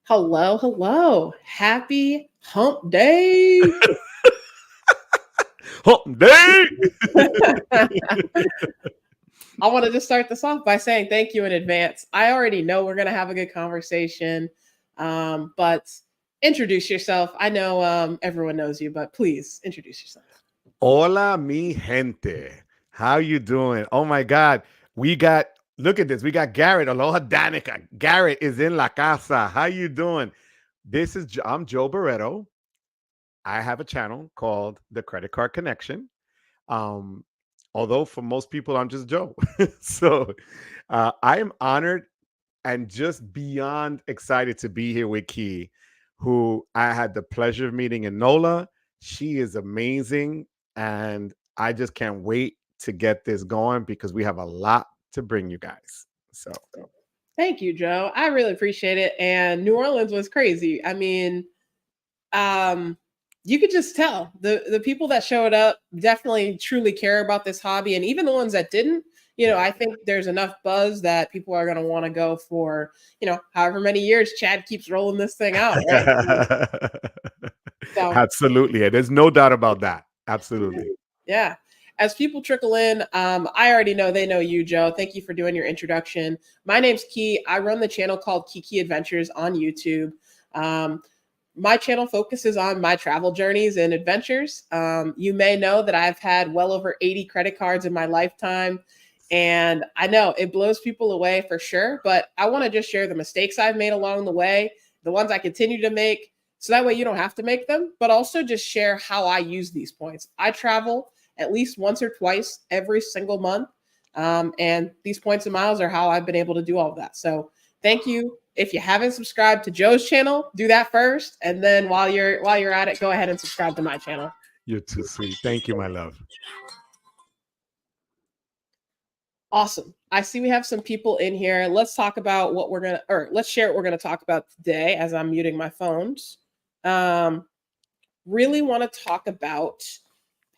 Hello, hello. Happy hump day. Hump day. I wanted to start this off by saying thank you in advance. I already know we're going to have a good conversation, but introduce yourself. I know everyone knows you, but please introduce yourself. Hola, mi gente. How you doing? Oh my God. Look at this. We got Garrett. Aloha, Danica. Garrett is in La Casa. How you doing? I'm Joe Barreto. I have a channel called The Credit Card Connection. Um, Although for most people, I'm just Joe. So I am honored and just beyond excited to be here with Key, who I had the pleasure of meeting in NOLA. She is amazing, and I just can't wait to get this going because we have a lot to bring you guys. So Thank you, Joe. I really appreciate it. And New Orleans was crazy. I mean, you could just tell the people that showed up definitely truly care about this hobby, and even the ones that didn't. I think there's enough buzz that people are going to want to go for, however many years Chad keeps rolling this thing out. Right? So, absolutely, there's no doubt about that. Absolutely. Yeah. As people trickle in, I already know they know you, Joe. Thank you for doing your introduction. My name's Key. I run the channel called keyKEYadventures on YouTube. My channel focuses on my travel journeys and adventures. You may know that I've had well over 80 credit cards in my lifetime. And I know it blows people away for sure, but I want to just share the mistakes I've made along the way, the ones I continue to make, so that way you don't have to make them, but also just share how I use these points. I travel at least once or twice every single month. And these points and miles are how I've been able to do all of that. So thank you. If you haven't subscribed to Joe's channel, do that first. And then while you're at it, go ahead and subscribe to my channel. You're too sweet. Thank you, my love. Awesome. I see we have some people in here. Let's talk about let's share what we're going to talk about today as I'm muting my phones. Really want to talk about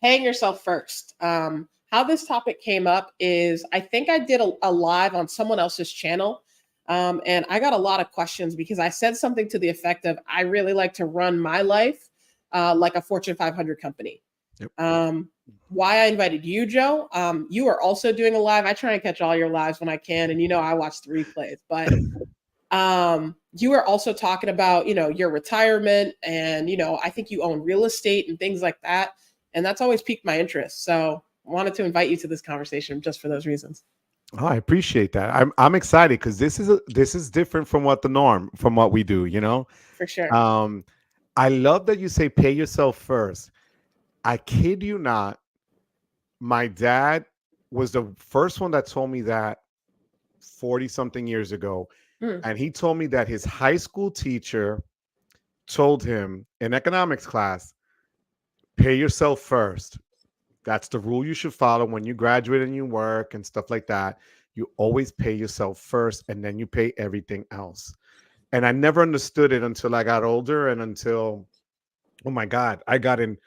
paying yourself first. How this topic came up is I think I did a live on someone else's channel. And I got a lot of questions because I said something to the effect of, I really like to run my life like a Fortune 500 company. Yep. Why I invited you, Joe. You are also doing a live. I try and catch all your lives when I can. And, I watch the replays. But you are also talking about, your retirement. And, I think you own real estate and things like that. And that's always piqued my interest. So I wanted to invite you to this conversation just for those reasons. Oh, I appreciate that. I'm excited because this is different from what we do, For sure. I love that you say pay yourself first. I kid you not. My dad was the first one that told me that 40 something years ago. And he told me that his high school teacher told him in economics class, pay yourself first. That's the rule you should follow when you graduate and you work and stuff like that. You always pay yourself first and then you pay everything else. And I never understood it until I got older and until, oh my God, I got in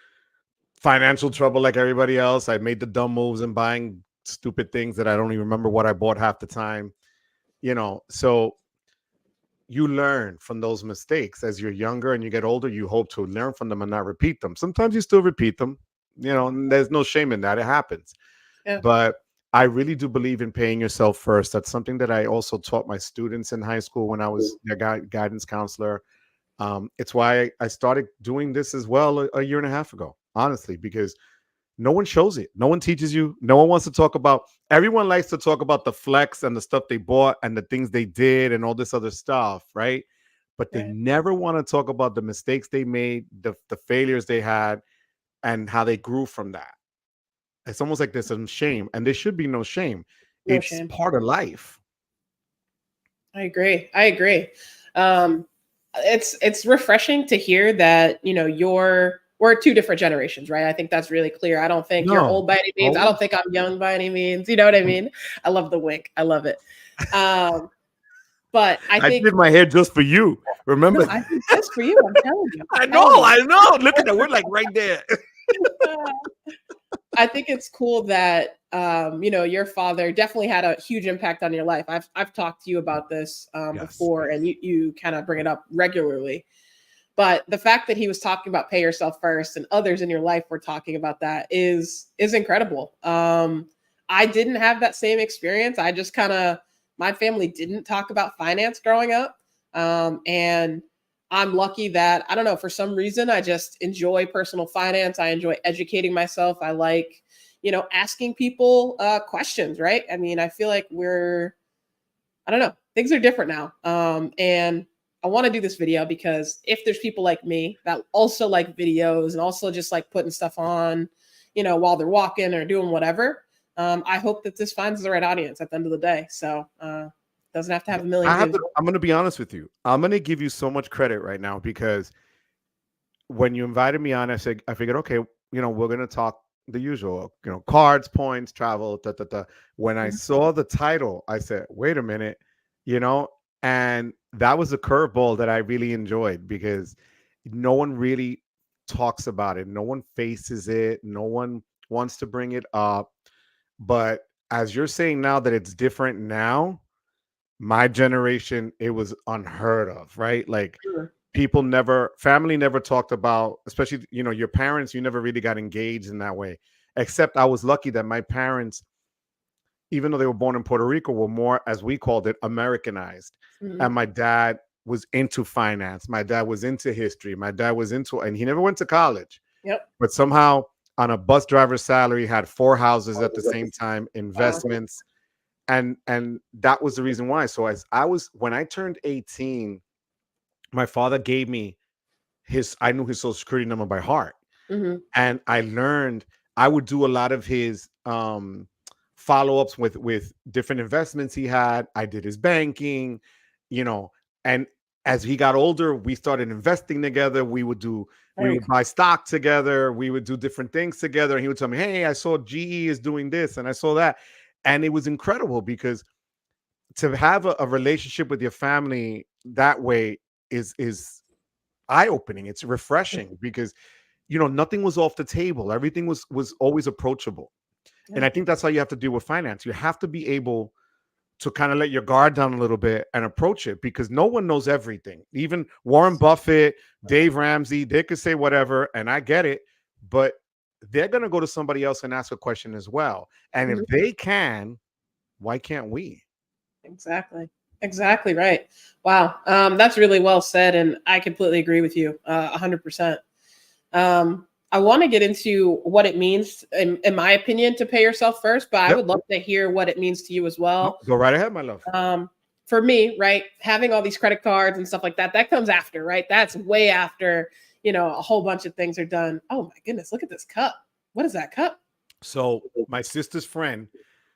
financial trouble like everybody else. I made the dumb moves and buying stupid things that I don't even remember what I bought half the time. So you learn from those mistakes as you're younger and you get older. You hope to learn from them and not repeat them. Sometimes you still repeat them. And there's no shame in that. It happens. Yeah. But I really do believe in paying yourself first. That's something that I also taught my students in high school when I was their guidance counselor. It's why I started doing this as well a year and a half ago, honestly, because no one shows it. No one teaches you. No one wants to talk about. Everyone likes to talk about the flex and the stuff they bought and the things they did and all this other stuff, right? But they never want to talk about the mistakes they made, the failures they had, and how they grew from that. It's almost like there's some shame, and there should be no shame. It's part of life. I agree. It's refreshing to hear that, we're two different generations, right? I think that's really clear. I don't think you're old by any means. I don't think I'm young by any means. You know what I mean? I love the wink. I love it. But I did my hair just for you. Remember? No, I did just for you. I'm telling you. I know. Look at that. We're like right there. I think it's cool that your father definitely had a huge impact on your life. I've talked to you about this Yes, before, yes. and you kind of bring it up regularly. But the fact that he was talking about pay yourself first, and others in your life were talking about that is incredible. I didn't have that same experience. I just kind of my family didn't talk about finance growing up, and I'm lucky that I don't know, for some reason I just enjoy personal finance. I enjoy educating myself. I like, asking people questions, right? I mean, I feel like I don't know, things are different now. And I want to do this video because if there's people like me that also like videos and also just like putting stuff on, while they're walking or doing whatever, I hope that this finds the right audience at the end of the day. So doesn't have to have a million views. I'm going to be honest with you. I'm going to give you so much credit right now because when you invited me on, I figured, okay, we're going to talk the usual, cards, points, travel, da, da, da. When I saw the title, I said, wait a minute, you know, and that was a curveball that I really enjoyed because no one really talks about it. No one faces it. No one wants to bring it up. But as you're saying now that it's different now, my generation, it was unheard of, right? Like Sure. family never talked about, especially, your parents, you never really got engaged in that way. Except I was lucky that my parents, even though they were born in Puerto Rico, were more, as we called it, Americanized. And Mhm. my dad was into finance. My dad was into history. My dad was and he never went to college, Yep. but somehow on a bus driver's salary, had 4 houses at the same time, Wow. investments. And that was the reason why. So when I turned 18, my father gave me I knew his social security number by heart. Hmm. And I would do a lot of his follow-ups with different investments he had. I did his banking, you know, and as he got older, we started investing together. We Very would buy stock together, we would do different things together. And he would tell me, hey, I saw GE is doing this and I saw that. And it was incredible because to have a relationship with your family that way is eye-opening. It's refreshing because nothing was off the table. Everything was always approachable. And cool. I think that's how you have to deal with finance. You have to be able to kind of let your guard down a little bit and approach it because no one knows everything. Even Warren Buffett, Dave Ramsey, they could say whatever, and I get it, but they're going to go to somebody else and ask a question as well. And if Mhm. they can, why can't we? Exactly. Exactly right. Wow. That's really well said, and I completely agree with you 100%. I want to get into what it means, in my opinion, to pay yourself first, but I Yep. would love to hear what it means to you as No, well. go right ahead, my love. For me, right, having all these credit cards and stuff like that, that comes after, right? That's way after, a whole bunch of things are done. Oh my goodness, look at this cup. What is that cup? So my sister's friend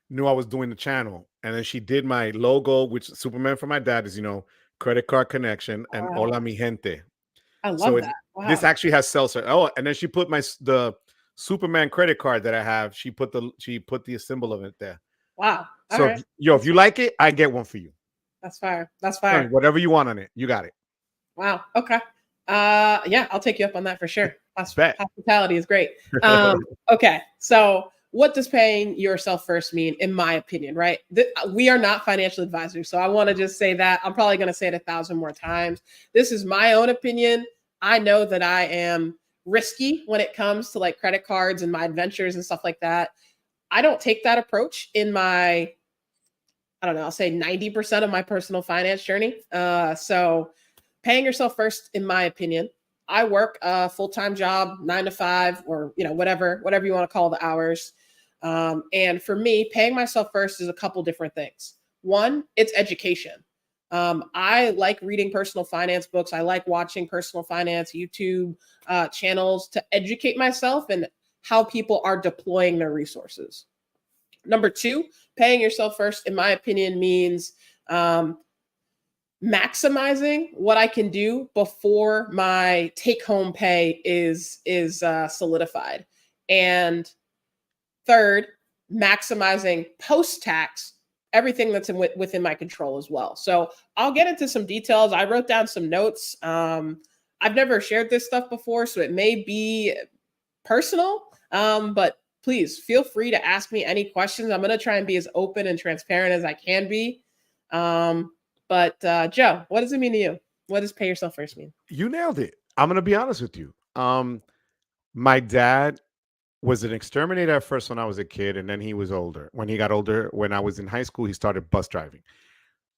knew I was doing the channel, and then she did my logo, which Superman for my dad is, credit card connection, and Wow. hola mi gente. I So love that. this Wow. actually has seltzer. Oh, and then she put the Superman credit card that I have. She put the symbol of it there. Wow. All So right. if you like it, I get one for you. That's fire. That's I mean, fire. whatever you want on it, you got it. Wow. Okay. Yeah, I'll take you up on that for sure. Bet. Hospitality is great. Okay. So what does paying yourself first mean, in my opinion, right? We are not financial advisors. So I want to just say that. I'm probably going to say it 1,000 more times. This is my own opinion. I know that I am risky when it comes to like credit cards and my adventures and stuff like that. I don't take that approach in my, I don't know, I'll say 90% of my personal finance journey. So paying yourself first, in my opinion. I work a full-time job, 9 to 5, or whatever you want to call the hours. And for me, paying myself first is a couple different things. One, it's education. I like reading personal finance books. I like watching personal finance YouTube channels to educate myself and how people are deploying their resources. Number two, paying yourself first, in my opinion, means um, maximizing what I can do before my take home pay is solidified. And third, maximizing post tax everything that's within my control as well. So I'll get into some details. I wrote down some notes. I've never shared this stuff before, so it may be personal, but please feel free to ask me any questions. I'm going to try and be as open and transparent as I can be. But Joe, what does it mean to you? What does pay yourself first mean? You nailed it. I'm gonna be honest with you. My dad was an exterminator at first when I was a kid, and then he was older. When he got older, when I was in high school, he started bus driving,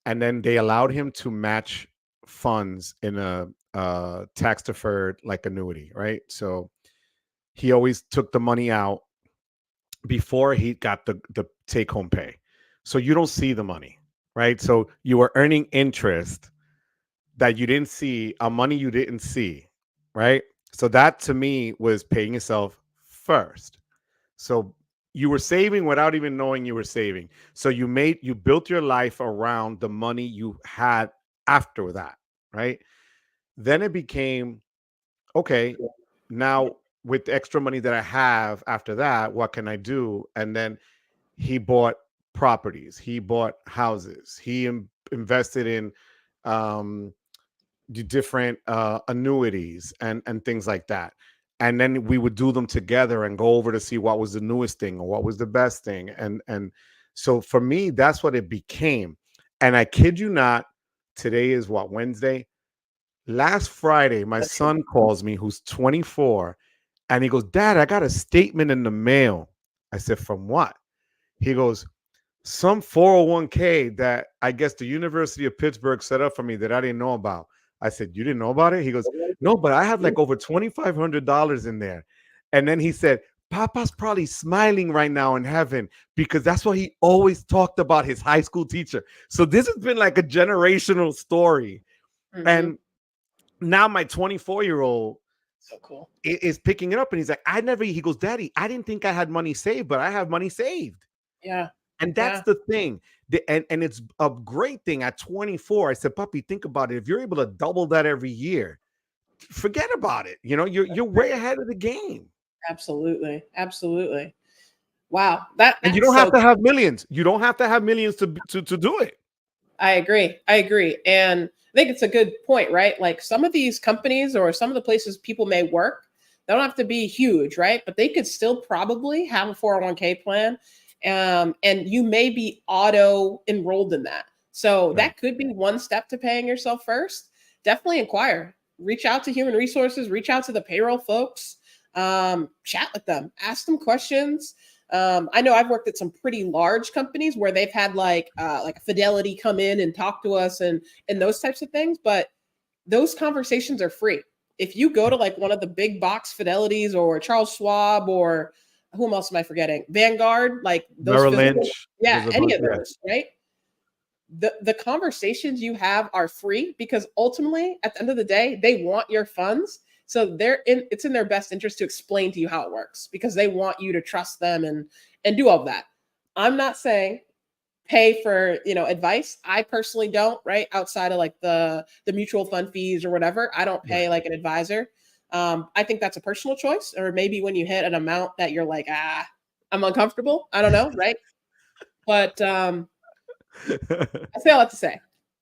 and then they allowed him to match funds in a tax deferred like annuity, right? So he always took the money out before he got the take home pay. So you don't see the money, right? So you were earning interest that you didn't see, on money you didn't see, right? So that to me was paying yourself first. So you were saving without even knowing you were saving. So you built your life around the money you had after that, right? Then it became, okay, now with the extra money that I have after that, what can I do? And then he bought properties, he bought houses, he invested in the different annuities and things like that. And then we would do them together and go over to see what was the newest thing or what was the best thing. And so for me, that's what it became. And I kid you not, today is what, Wednesday? Last Friday, my son calls me, who's 24, and he goes, Dad, I got a statement in the mail. I said, from what? He goes, some 401k that I guess the University of Pittsburgh set up for me that I didn't know about. I said, you didn't know about it? He goes, no, but I have like over $2,500 in there. And then he said, Papa's probably smiling right now in heaven because that's what he always talked about, his high school teacher. So this has been like a generational story. Mm-hmm. And now my 24-year-old so cool is picking it up, and he's like, he goes, Daddy, I didn't think I had money saved, but I have money saved. Yeah. And that's the thing. And it's a great thing at 24. I said, Puppy, think about it. If you're able to double that every year, forget about it. You know, you're way ahead of the game. Absolutely. Absolutely. Wow. And you don't have to have millions. You don't have to have millions to do it. I agree. And I think it's a good point, right? Like some of these companies or some of the places people may work, they don't have to be huge, right? But they could still probably have a 401k plan. And you may be auto enrolled in that. So that could be one step to paying yourself first. Definitely inquire, reach out to human resources, reach out to the payroll folks, chat with them, ask them questions. I know I've worked at some pretty large companies where they've had like a Fidelity come in and talk to us and those types of things. But those conversations are free. If you go to like one of the big box Fidelities or Charles Schwab or whom else am I forgetting? Vanguard, like those Merrill Lynch, any of those, right? The conversations you have are free because ultimately, at the end of the day, they want your funds. So it's in their best interest to explain to you how it works because they want you to trust them and do all of that. I'm not saying pay for advice. I personally don't, right? Outside of like the mutual fund fees or whatever, I don't pay like an advisor. I think that's a personal choice, or maybe when you hit an amount that you're like, I'm uncomfortable. I don't know, right? But I say all that to say,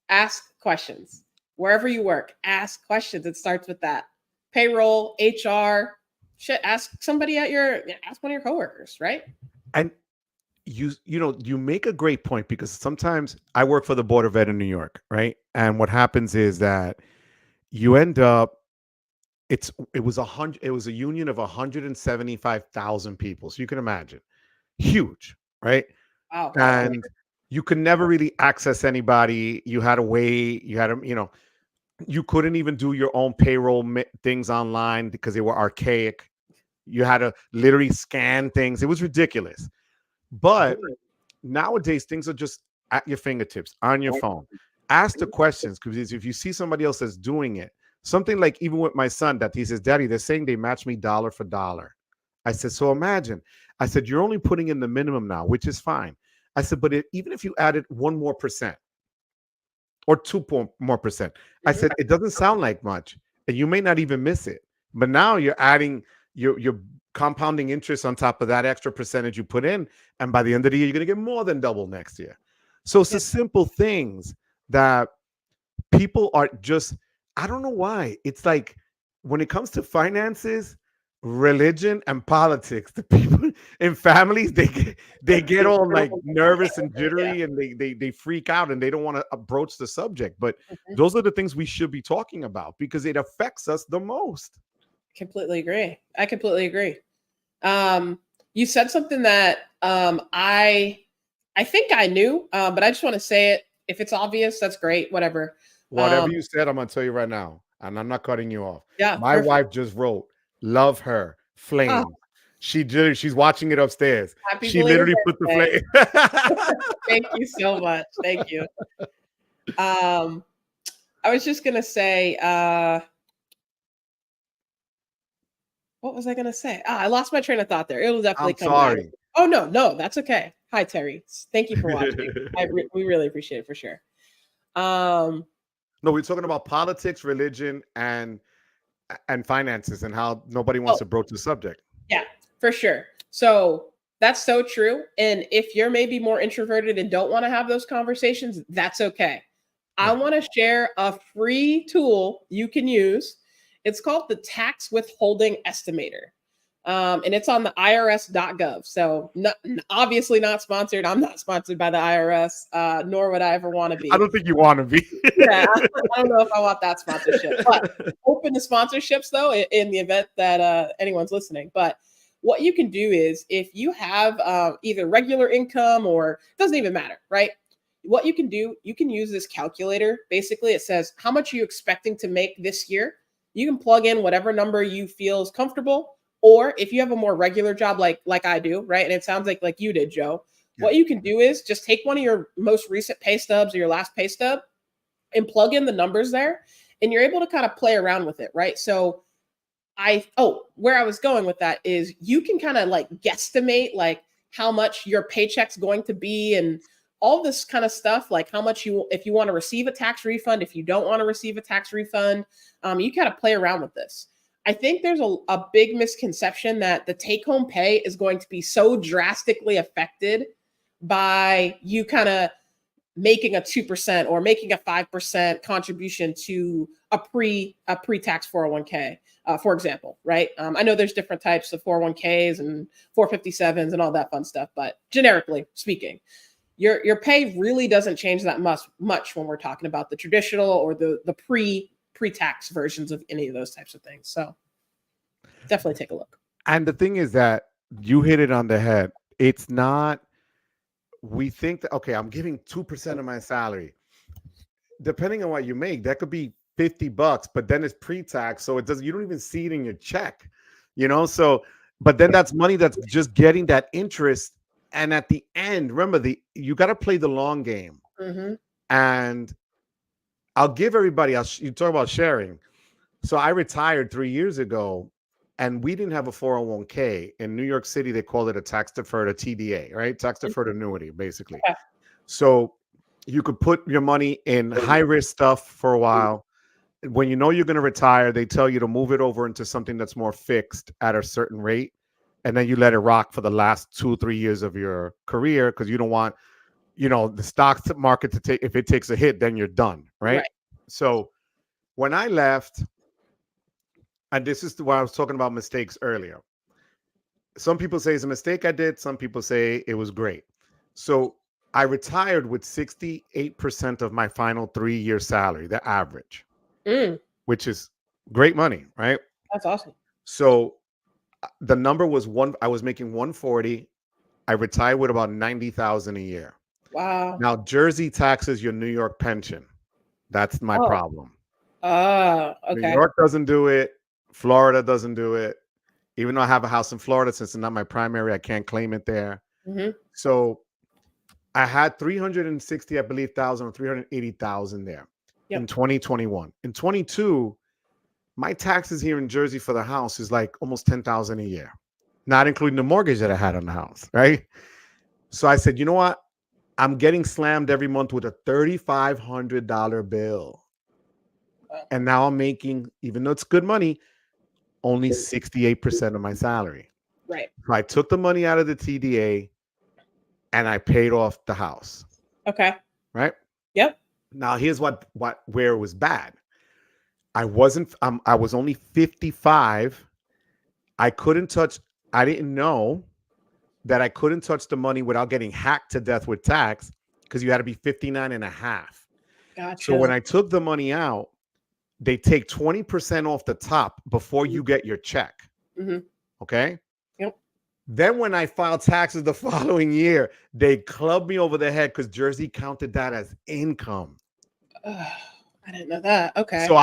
ask questions wherever you work. Ask questions. It starts with that. Payroll, HR, shit. Ask somebody ask one of your coworkers, right? And you make a great point because sometimes I work for the Board of Ed in New York, right? And what happens is that you end up, it was a union of 175,000 people. So you can imagine, huge, right? Wow. And you could never really access anybody. You had to wait. You had to, you couldn't even do your own payroll things online because they were archaic. You had to literally scan things. It was ridiculous. But nowadays, things are just at your fingertips, on your phone. Ask the questions, because if you see somebody else that's doing it, something like even with my son, that he says, Daddy, they're saying they match me dollar for dollar. I said, so imagine. I said, you're only putting in the minimum now, which is fine. I said, but even if you added 1 more percent or 2 more percent, I said, it doesn't sound like much, and you may not even miss it. But now you're adding your compounding interest on top of that extra percentage you put in. And by the end of the year, you're going to get more than double next year. So it's the simple things that people are just, I don't know why. It's like when it comes to finances, religion and politics. The people in families, they get all like nervous and jittery, and they freak out, and they don't want to broach the subject. But Mhm. those are the things we should be talking about because it affects us the most. Completely agree. I completely agree. You said something that I think I knew, but I just want to say it. If it's obvious, that's great. Whatever. Whatever Um, you said, I'm gonna tell you right now, and I'm not cutting you off. yeah, My perfect. wife just wrote, "Love her, Oh, flame." She's watching it upstairs. happy She belated literally put the birthday. flame. Thank you so much. Thank you. Um, I was just gonna say, what was I gonna say? I lost my train of thought there. It'll definitely I'm come back. sorry. Oh no, no, that's okay. Hi Terry. Thank you for watching. We really appreciate it for sure. Um, No, we're talking about politics, religion, and finances, and how nobody wants oh, to broach the subject. yeah, for sure. So that's so true. And if you're maybe more introverted and don't want to have those conversations, that's okay. I Yeah. want to share a free tool you can use. It's called the Tax Withholding Estimator. And it's on the irs.gov. So, obviously not sponsored. I'm not sponsored by the IRS, nor would I ever want to I be. don't think you want to be. Yeah, I don't know if I want that sponsorship, but open to sponsorships though, in the event that anyone's listening. But what you can do is if you have either regular income or it doesn't even matter, right? What you can do, you can use this calculator. Basically, it says how much are you expecting to make this year. You can plug in whatever number you feel is comfortable, or if you have a more regular job like I do, right? And it sounds like you did, Joe. Yeah. What you can do is just take one of your most recent pay stubs or your last pay stub and plug in the numbers there, and you're able to kind of play around with it, right? So where I was going with that is you can kind of like guesstimate like how much your paycheck's going to be and all this kind of stuff, like how much you, if you want to receive a tax refund, if you don't want to receive a tax refund, you kind of play around with this. I think there's a big misconception that the take home pay is going to be so drastically affected by you kind of making a 2% or making a 5% contribution to a pre-tax 401k, for example, right? I know there's different types of 401ks and 457s and all that fun stuff, but generically speaking, your pay really doesn't change that much when we're talking about the traditional or the pre-tax versions of any of those types of things. So definitely take a look. And the thing is that you hit it on the head. It's not, we think that, okay, I'm giving 2% of my salary. Depending on what you make, that could be $50, but then it's pre-tax. So it does, you don't even see it in your check, So, but then that's money that's just getting that interest. And at the end, remember, you got to play the long game. Mm-hmm. And I'll give everybody, you talk about sharing. So I retired 3 years ago, and we didn't have a 401k. In New York City, they called it a tax deferred, a TDA, right? Tax deferred annuity, basically. Okay. So you could put your money in high risk stuff for a while. When you know you're going to retire, they tell you to move it over into something that's more fixed at a certain rate. And then you let it rock for the last 2-3 years of your career because you don't want, the stock market to take, if it takes a hit, then you're done, right? So when I left, and this is why I was talking about mistakes earlier. Some people say it's a mistake I did. Some people say it was great. So I retired with 68% of my final 3-year salary, the average, which is great money, right? That's awesome. So the number was I was making 140. I retired with about 90,000 a year. Wow. Now, Jersey taxes your New York pension. That's my problem. Okay. New York doesn't do it. Florida doesn't do it. Even though I have a house in Florida, since it's not my primary, I can't claim it there. Mm-hmm. So I had 360, I believe, thousand or 380,000 there in 2021. In 22, my taxes here in Jersey for the house is like almost 10,000 a year, not including the mortgage that I had on the house, right? So I said, you know what? I'm getting slammed every month with a $3,500 bill. And now I'm making, even though it's good money, only 68% of my salary. Right. So I took the money out of the TDA and I paid off the house. Okay. Right? Yep. Now here's where it was bad. I was only 55 I couldn't touch, I didn't know that I couldn't touch the money without getting hacked to death with tax because you had to be 59 and a half. So when Gotcha. I took the money out, they take 20% off the top before you get your check. Mm-hmm. Okay. Yep. Then when I filed taxes the following year, they clubbed me over the head because Jersey counted that as income. I didn't know that. Okay. So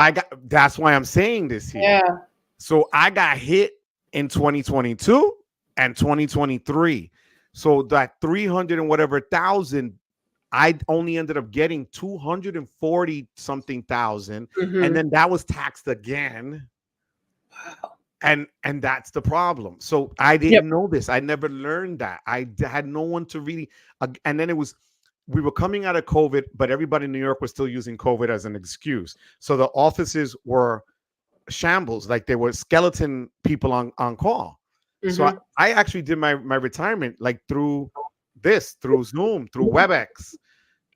that's why I'm saying this here. Yeah. So I got hit in 2022 and 2023. So that 300 and whatever thousand, I only ended up getting 240 something thousand. Mm-hmm. And then that was taxed again. Wow. And that's the problem. So I didn't know this. I never learned that. I had no one to really, and then we were coming out of COVID, but everybody in New York was still using COVID as an excuse. So the offices were shambles, like there were skeleton people on call. Mm-hmm. So I actually did my retirement like through Zoom, through WebEx.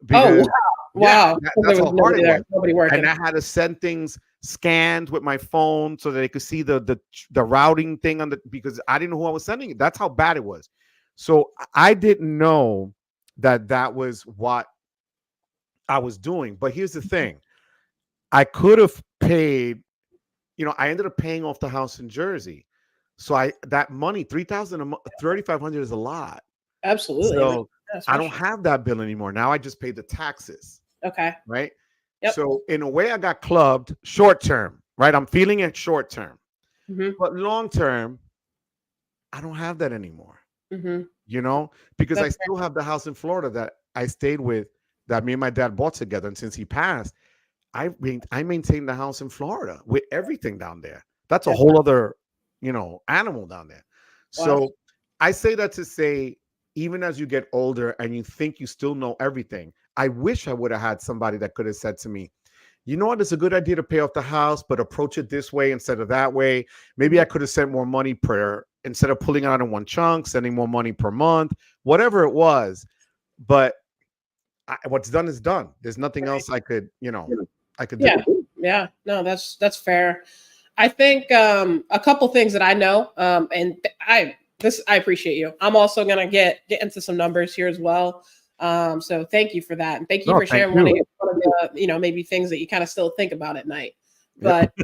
Because, wow. That's how hard it was. Nobody working. And I had to send things scanned with my phone so that they could see the routing thing because I didn't know who I was sending it. That's how bad it was. So I didn't know that was what I was doing. But here's the thing. I could have paid, I ended up paying off the house in Jersey. So that money, $3,500 is a lot. Absolutely. So I don't have that bill anymore. Now I just pay the taxes. Okay. Right. Yep. So in a way I got clubbed short term, right? I'm feeling it short term, but long term, I don't have that anymore, because I still have the house in Florida that I stayed with, that me and my dad bought together. And since he passed, I maintained the house in Florida with everything down there. That's a whole other, animal down there. Wow. So I say that to say, even as you get older and you think you still know everything, I wish I would have had somebody that could have said to me, you know what, it's a good idea to pay off the house, but approach it this way instead of that way. Maybe I could have sent more money instead of pulling out in one chunk, sending more money per month, whatever it was. But what's done is done. There's nothing else I could, I could do. Yeah. No, that's fair. I think a couple things that I know, and I appreciate you. I'm also gonna get into some numbers here as well. So thank you for that, and thank you for sharing one of the, maybe things that you kind of still think about at night. But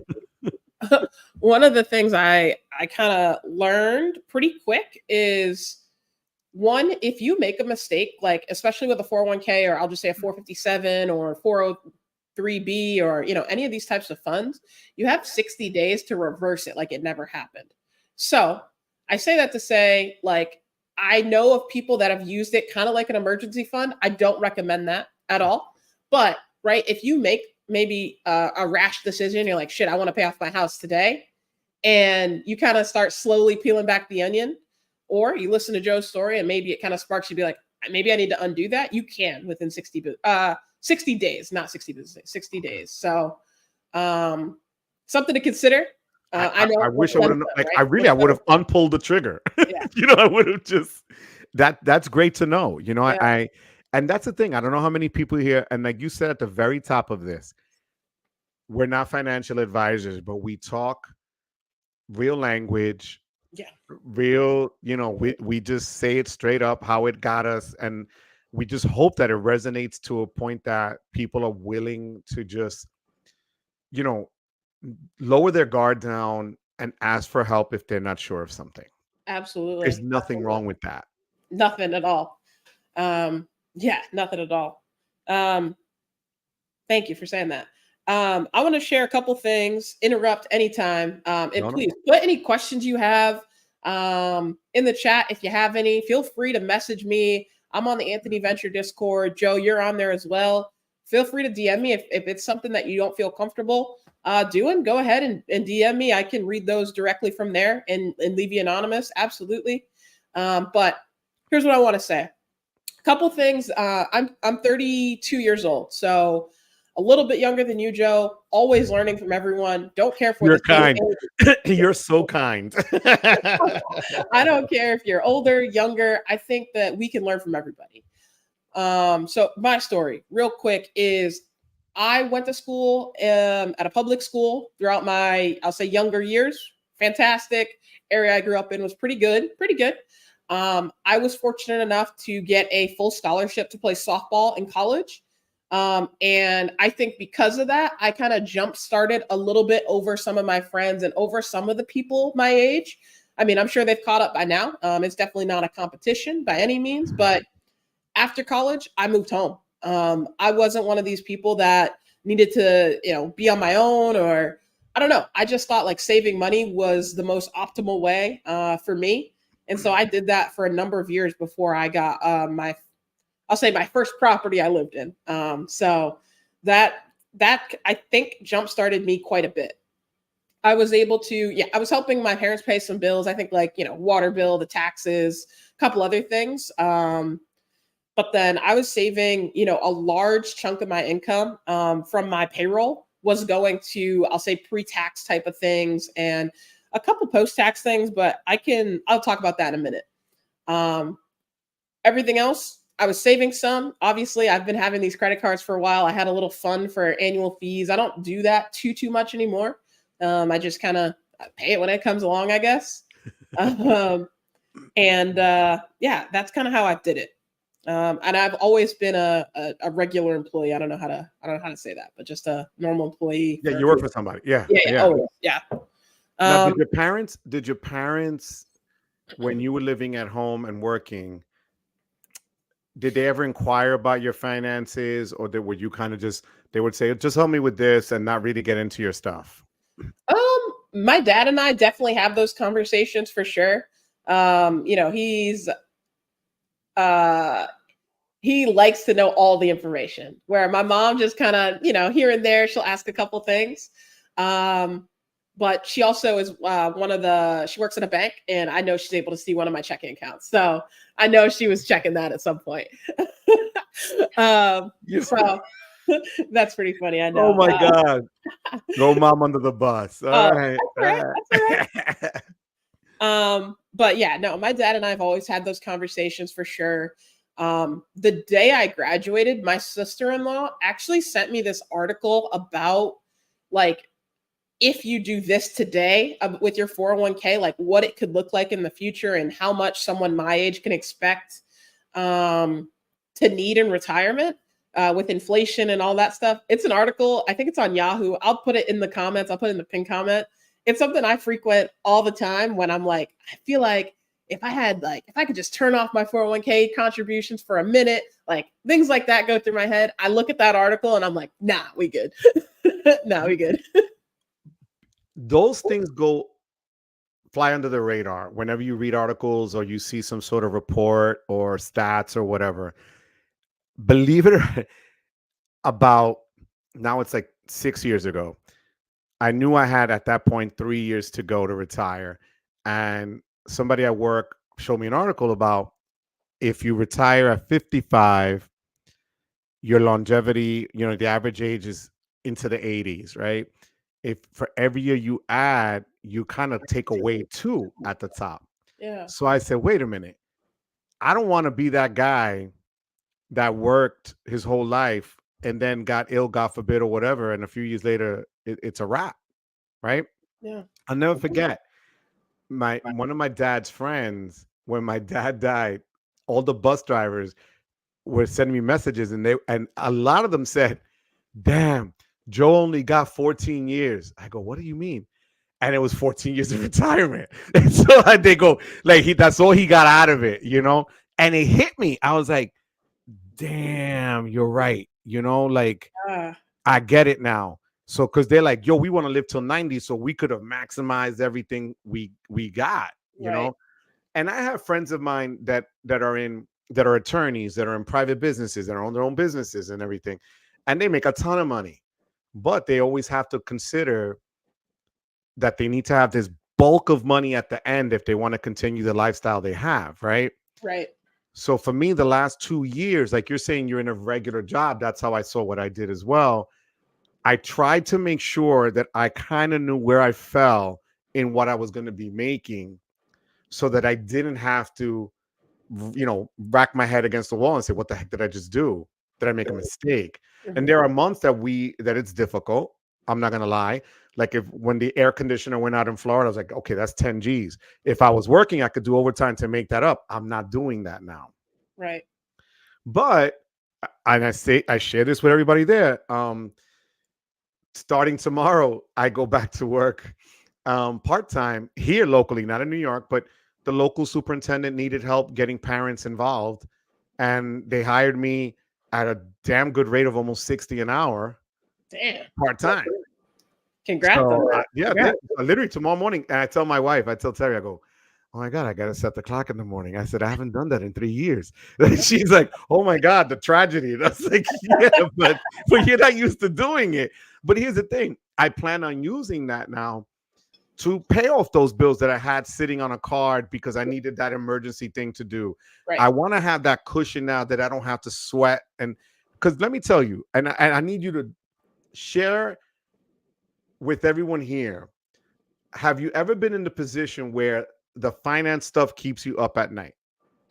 one of the things I kind of learned pretty quick is, one, if you make a mistake, like especially with a 401k, or I'll just say a 457 or 403b, or any of these types of funds, you have 60 days to reverse it like it never happened. So I say that to say, like, I know of people that have used it kind of like an emergency fund. I don't recommend that at all. But right, if you make maybe a rash decision, you're like, shit, I want to pay off my house today, and you kind of start slowly peeling back the onion, or you listen to Joe's story and maybe it kind of sparks you, be like, maybe I need to undo that. You can within 60 days, not 60 business days, 60 days. So something to consider. I know. I wish I would have, like, right? I would have unpulled the trigger. Yeah. I would have just, that's great to know. Yeah. And that's the thing. I don't know how many people here, and like you said at the very top of this, we're not financial advisors, but we talk real language. Yeah. Real, we just say it straight up how it got us. And we just hope that it resonates to a point that people are willing to just, lower their guard down and ask for help if they're not sure of something. Absolutely. There's nothing wrong with that. Nothing at all. Nothing at all. Thank you for saying that. I want to share a couple things, interrupt anytime. Please put any questions you have in the chat. If you have any, feel free to message me. I'm on the Anthony Venture Discord. Joe, you're on there as well. Feel free to DM me if it's something that you don't feel comfortable doing. Go ahead and DM me. I can read those directly from there and leave you anonymous. Absolutely. But here's what I want to say. A couple things. I'm 32 years old, so a little bit younger than you, Joe. Always learning from everyone. Don't care if you're kind. You're so kind. I don't care if you're older, younger. I think that we can learn from everybody. So my story, real quick, is I went to school at a public school throughout my, I'll say, younger years, fantastic. Area I grew up in was pretty good, pretty good. I was fortunate enough to get a full scholarship to play softball in college. And I think because of that, I kind of jump started a little bit over some of my friends and over some of the people my age. I mean, I'm sure they've caught up by now. It's definitely not a competition by any means, but after college, I moved home. I wasn't one of these people that needed to, be on my own, or I don't know. I just thought like saving money was the most optimal way for me. And so I did that for a number of years before I got I'll say my first property I lived in. So that I think jump started me quite a bit. I was able to, I was helping my parents pay some bills. I think like, water bill, the taxes, a couple other things. But then I was saving, a large chunk of my income from my payroll was going to, I'll say pre-tax type of things and a couple post-tax things, but I'll talk about that in a minute. Everything else, I was saving some. Obviously, I've been having these credit cards for a while. I had a little fund for annual fees. I don't do that too much anymore. I just kind of pay it when it comes along, I guess. That's kind of how I did it. And I've always been a regular employee. I don't know how to say that, but just a normal employee. Yeah, you work for somebody. Yeah. Yeah. Now, did your parents, when you were living at home and working, did they ever inquire about your finances, or were you kind of they would say, just help me with this and not really get into your stuff? My dad and I definitely have those conversations for sure. He likes to know all the information, where my mom just kind of, here and there, she'll ask a couple things. But she also is she works at a bank, and I know she's able to see one of my checking accounts. So I know she was checking that at some point. So that's pretty funny. I know. Oh my God. Throw mom under the bus. All right. That's all right. But yeah, no, my dad and I have always had those conversations for sure. The day I graduated, my sister-in-law actually sent me this article about like, if you do this today with your 401k, like what it could look like in the future and how much someone my age can expect to need in retirement with inflation and all that stuff. It's an article. I think it's on Yahoo. I'll put it in the comments. I'll put it in the pinned comment. It's something I frequent all the time when I'm like, I feel like if I could just turn off my 401k contributions for a minute, like things like that go through my head. I look at that article and I'm like, nah, we good. Nah, we good. Those things fly under the radar whenever you read articles or you see some sort of report or stats or whatever. Believe it or about now, it's like 6 years ago. I knew I had at that point 3 years to go to retire. And somebody at work showed me an article about if you retire at 55, your longevity, the average age is into the 80s, right? If for every year you add, you kind of take away 2 at the top. Yeah. So I said, wait a minute. I don't want to be that guy that worked his whole life and then got ill, God forbid, or whatever. And a few years later, it's a wrap, right? Yeah. I'll never forget one of my dad's friends, when my dad died, all the bus drivers were sending me messages, and a lot of them said, damn, Joe only got 14 years. I go, what do you mean? And it was 14 years of retirement. And so they go, like, that's all he got out of it, And it hit me. I was like, damn, you're right. I get it now. So, because they're like, yo, we want to live till 90, so we could have maximized everything we got, you know. And I have friends of mine that are attorneys, that are in private businesses, that are on their own businesses and everything, and they make a ton of money, but they always have to consider that they need to have this bulk of money at the end if they want to continue the lifestyle they have, right? Right. So for me, the last 2 years, like you're saying, you're in a regular job. That's how I saw what I did as well. I tried to make sure that I kind of knew where I fell in what I was going to be making, so that I didn't have to, rack my head against the wall and say, what the heck did I just do? Did I make a mistake? Mm-hmm. And there are months that it's difficult. I'm not gonna lie. Like if when the air conditioner went out in Florida, I was like, okay, that's 10 G's. If I was working, I could do overtime to make that up. I'm not doing that now. Right. But and I share this with everybody there. Starting tomorrow, I go back to work part-time here locally, not in New York, but the local superintendent needed help getting parents involved. And they hired me at a damn good rate of almost 60 an hour Damn. part-time. Congrats on So that. yeah, literally tomorrow morning. And I tell my wife, I tell Terry, I go, oh my God, I got to set the clock in the morning. I said, I haven't done that in 3 years. She's like, oh my God, the tragedy. And I was like, yeah, but you're not used to doing it. But here's the thing. I plan on using that now to pay off those bills that I had sitting on a card because I needed that emergency thing to do. Right. I want to have that cushion now that I don't have to sweat. And because let me tell you, and I need you to share with everyone here. Have you ever been in the position where the finance stuff keeps you up at night?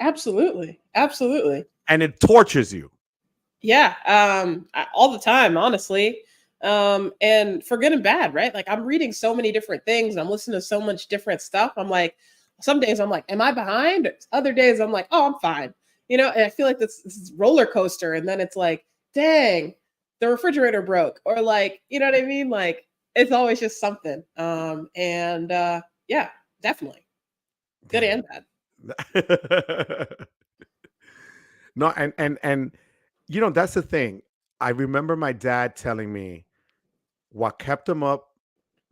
Absolutely. Absolutely. And it tortures you. Yeah. All the time, honestly. And for good and bad, right? Like I'm reading so many different things and I'm listening to so much different stuff. I'm like, some days I'm like, am I behind? Other days I'm like, oh, I'm fine. You know, and I feel like this roller coaster. And then it's like, dang, the refrigerator broke. Or like, you know what I mean? Like it's always just something. Yeah, definitely. Good and bad. No, and you know, that's the thing. I remember my dad telling me what kept him up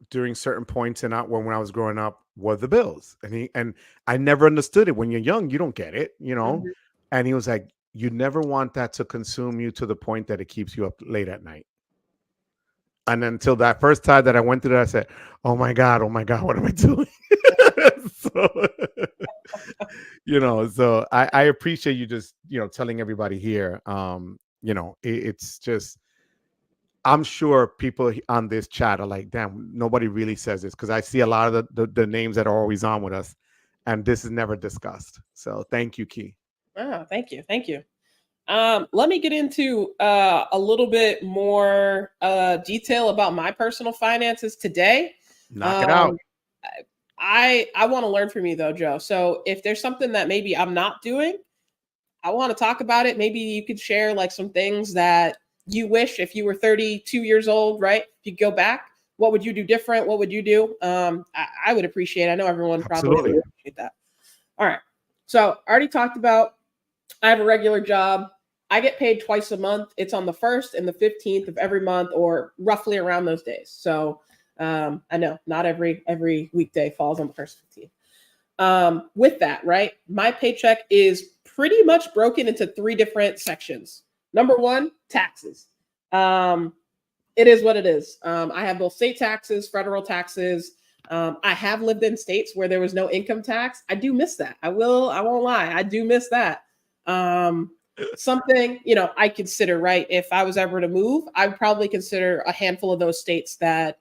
during certain points and out when I was growing up were the bills. And I never understood it. When you're young, you don't get it, you know. Mhm. And he was like, you never want that to consume you to the point that it keeps you up late at night. And until that first time that I went through that, I said, oh my God, what am I doing? So, you know, so I appreciate you just, you know, telling everybody here, you know, it's just, I'm sure people on this chat are like, damn, nobody really says this because I see a lot of the names that are always on with us and this is never discussed. So thank you, Key. Oh, thank you. Thank you. Let me get into a little bit more detail about my personal finances today. Knock it out. I want to learn from you though, Joe. So if there's something that maybe I'm not doing, I want to talk about it. Maybe you could share like some things that you wish if you were 32 years old, right? If you go back, what would you do different? What would you do? I would appreciate it. I know everyone probably Absolutely. would appreciate that. All right. So I already talked about I have a regular job. I get paid twice a month. It's on the 1st and the 15th of every month, or roughly around those days. So I know not every weekday falls on the 1st and 15th. With that, right? My paycheck is pretty much broken into 3 different sections. Number 1, taxes. It is what it is. I have both state taxes, federal taxes. I have lived in states where there was no income tax. I do miss that. I won't lie. I do miss that. Something, you know, I consider, right? If I was ever to move, I'd probably consider a handful of those states that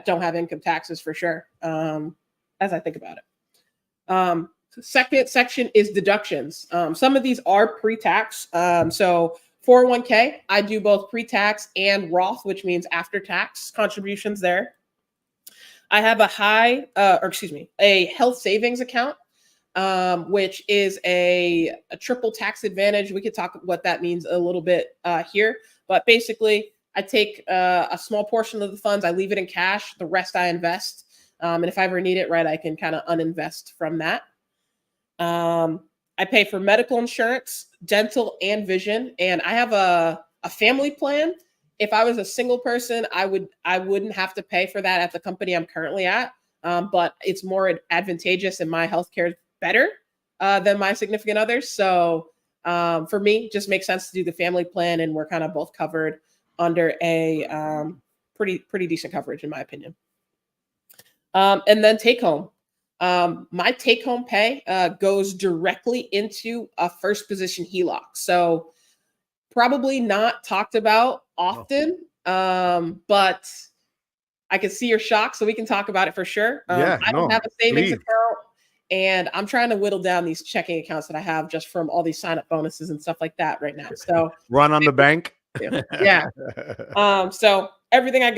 don't have income taxes for sure. As I think about it. Second section is deductions. Some of these are pre-tax. So 401k, I do both pre-tax and Roth, which means after-tax contributions there. I have a health savings account, which is a triple tax advantage. We could talk what that means a little bit here, but basically I take a small portion of the funds, I leave it in cash, the rest I invest. And if I ever need it, right, I can kind of uninvest from that. I pay for medical insurance, dental, and vision. And I have a family plan. If I was a single person, I wouldn't have to pay for that at the company I'm currently at. But it's more advantageous and my healthcare is better than my significant others. So for me, it just makes sense to do the family plan, and we're kind of both covered under a pretty decent coverage, in my opinion. And then take home. My take home pay goes directly into a first position HELOC. So probably not talked about often, but I can see your shock, so we can talk about it for sure. I don't have a savings account, and I'm trying to whittle down these checking accounts that I have just from all these sign up bonuses and stuff like that right now. So run on the bank. Yeah. So everything I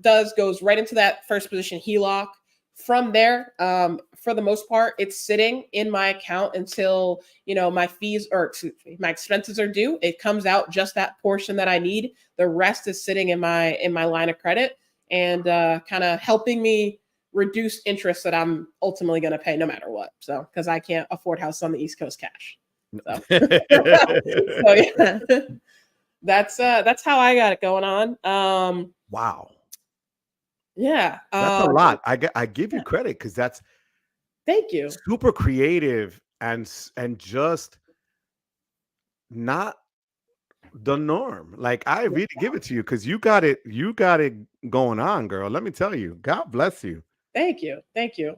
does goes right into that first position HELOC. From there, for the most part, it's sitting in my account until, my fees, or excuse me, my expenses are due. It comes out just that portion that I need. The rest is sitting in my line of credit, and kind of helping me reduce interest that I'm ultimately going to pay no matter what. So, because I can't afford houses on the East Coast cash. So, so yeah, that's how I got it going on. Wow. Yeah. That's a lot. I give you credit, because that's Thank you. super creative and just not the norm. Like, I really give it to you, because you got it going on, girl. Let me tell you. God bless you. Thank you. Thank you.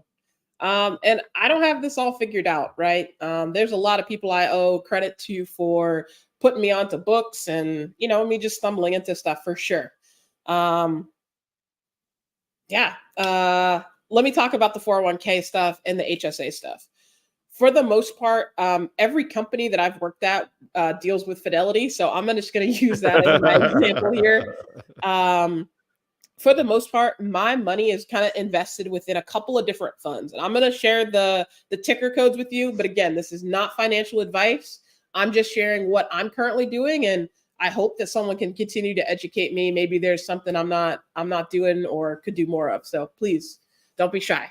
And I don't have this all figured out, right? There's a lot of people I owe credit to for putting me onto books, and me just stumbling into stuff for sure. Yeah. Let me talk about the 401k stuff and the HSA stuff. For the most part, every company that I've worked at deals with Fidelity, so I'm just going to use that as my example here. For the most part, my money is kind of invested within a couple of different funds. And I'm going to share the ticker codes with you. But again, this is not financial advice. I'm just sharing what I'm currently doing. And I hope that someone can continue to educate me. Maybe there's something I'm not doing or could do more of. So please don't be shy.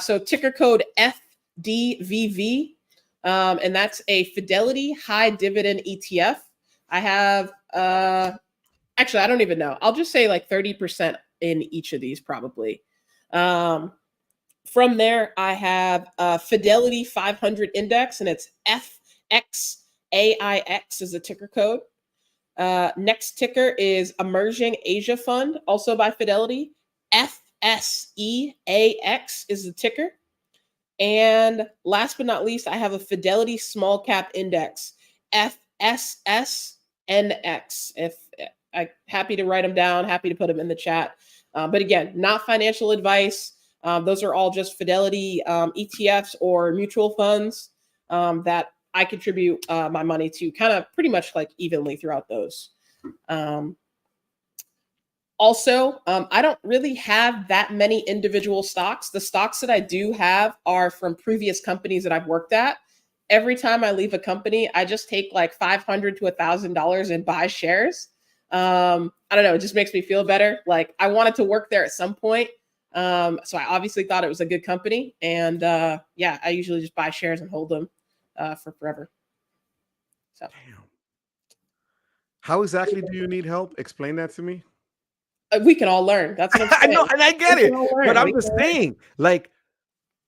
So ticker code FDVV. And that's a Fidelity high dividend ETF. I have, actually, I don't even know. I'll just say like 30% in each of these probably. From there, I have Fidelity 500 Index, and it's FXAIX is the ticker code. Next ticker is Emerging Asia Fund, also by Fidelity. FSEAX is the ticker. And last but not least, I have a Fidelity Small Cap Index, FSSNX. I'm happy to write them down, happy to put them in the chat. But again, not financial advice. Those are all just Fidelity ETFs or mutual funds that I contribute my money to, kind of pretty much like evenly throughout those. Also, I don't really have that many individual stocks. The stocks that I do have are from previous companies that I've worked at. Every time I leave a company, I just take like $500 to $1,000 and buy shares. I don't know. It just makes me feel better. Like, I wanted to work there at some point. So I obviously thought it was a good company. And yeah, I usually just buy shares and hold them for forever. So. Damn. How exactly do you need help? Explain that to me. We can all learn. That's what I'm saying. I know, and I get it. But I'm just saying, like,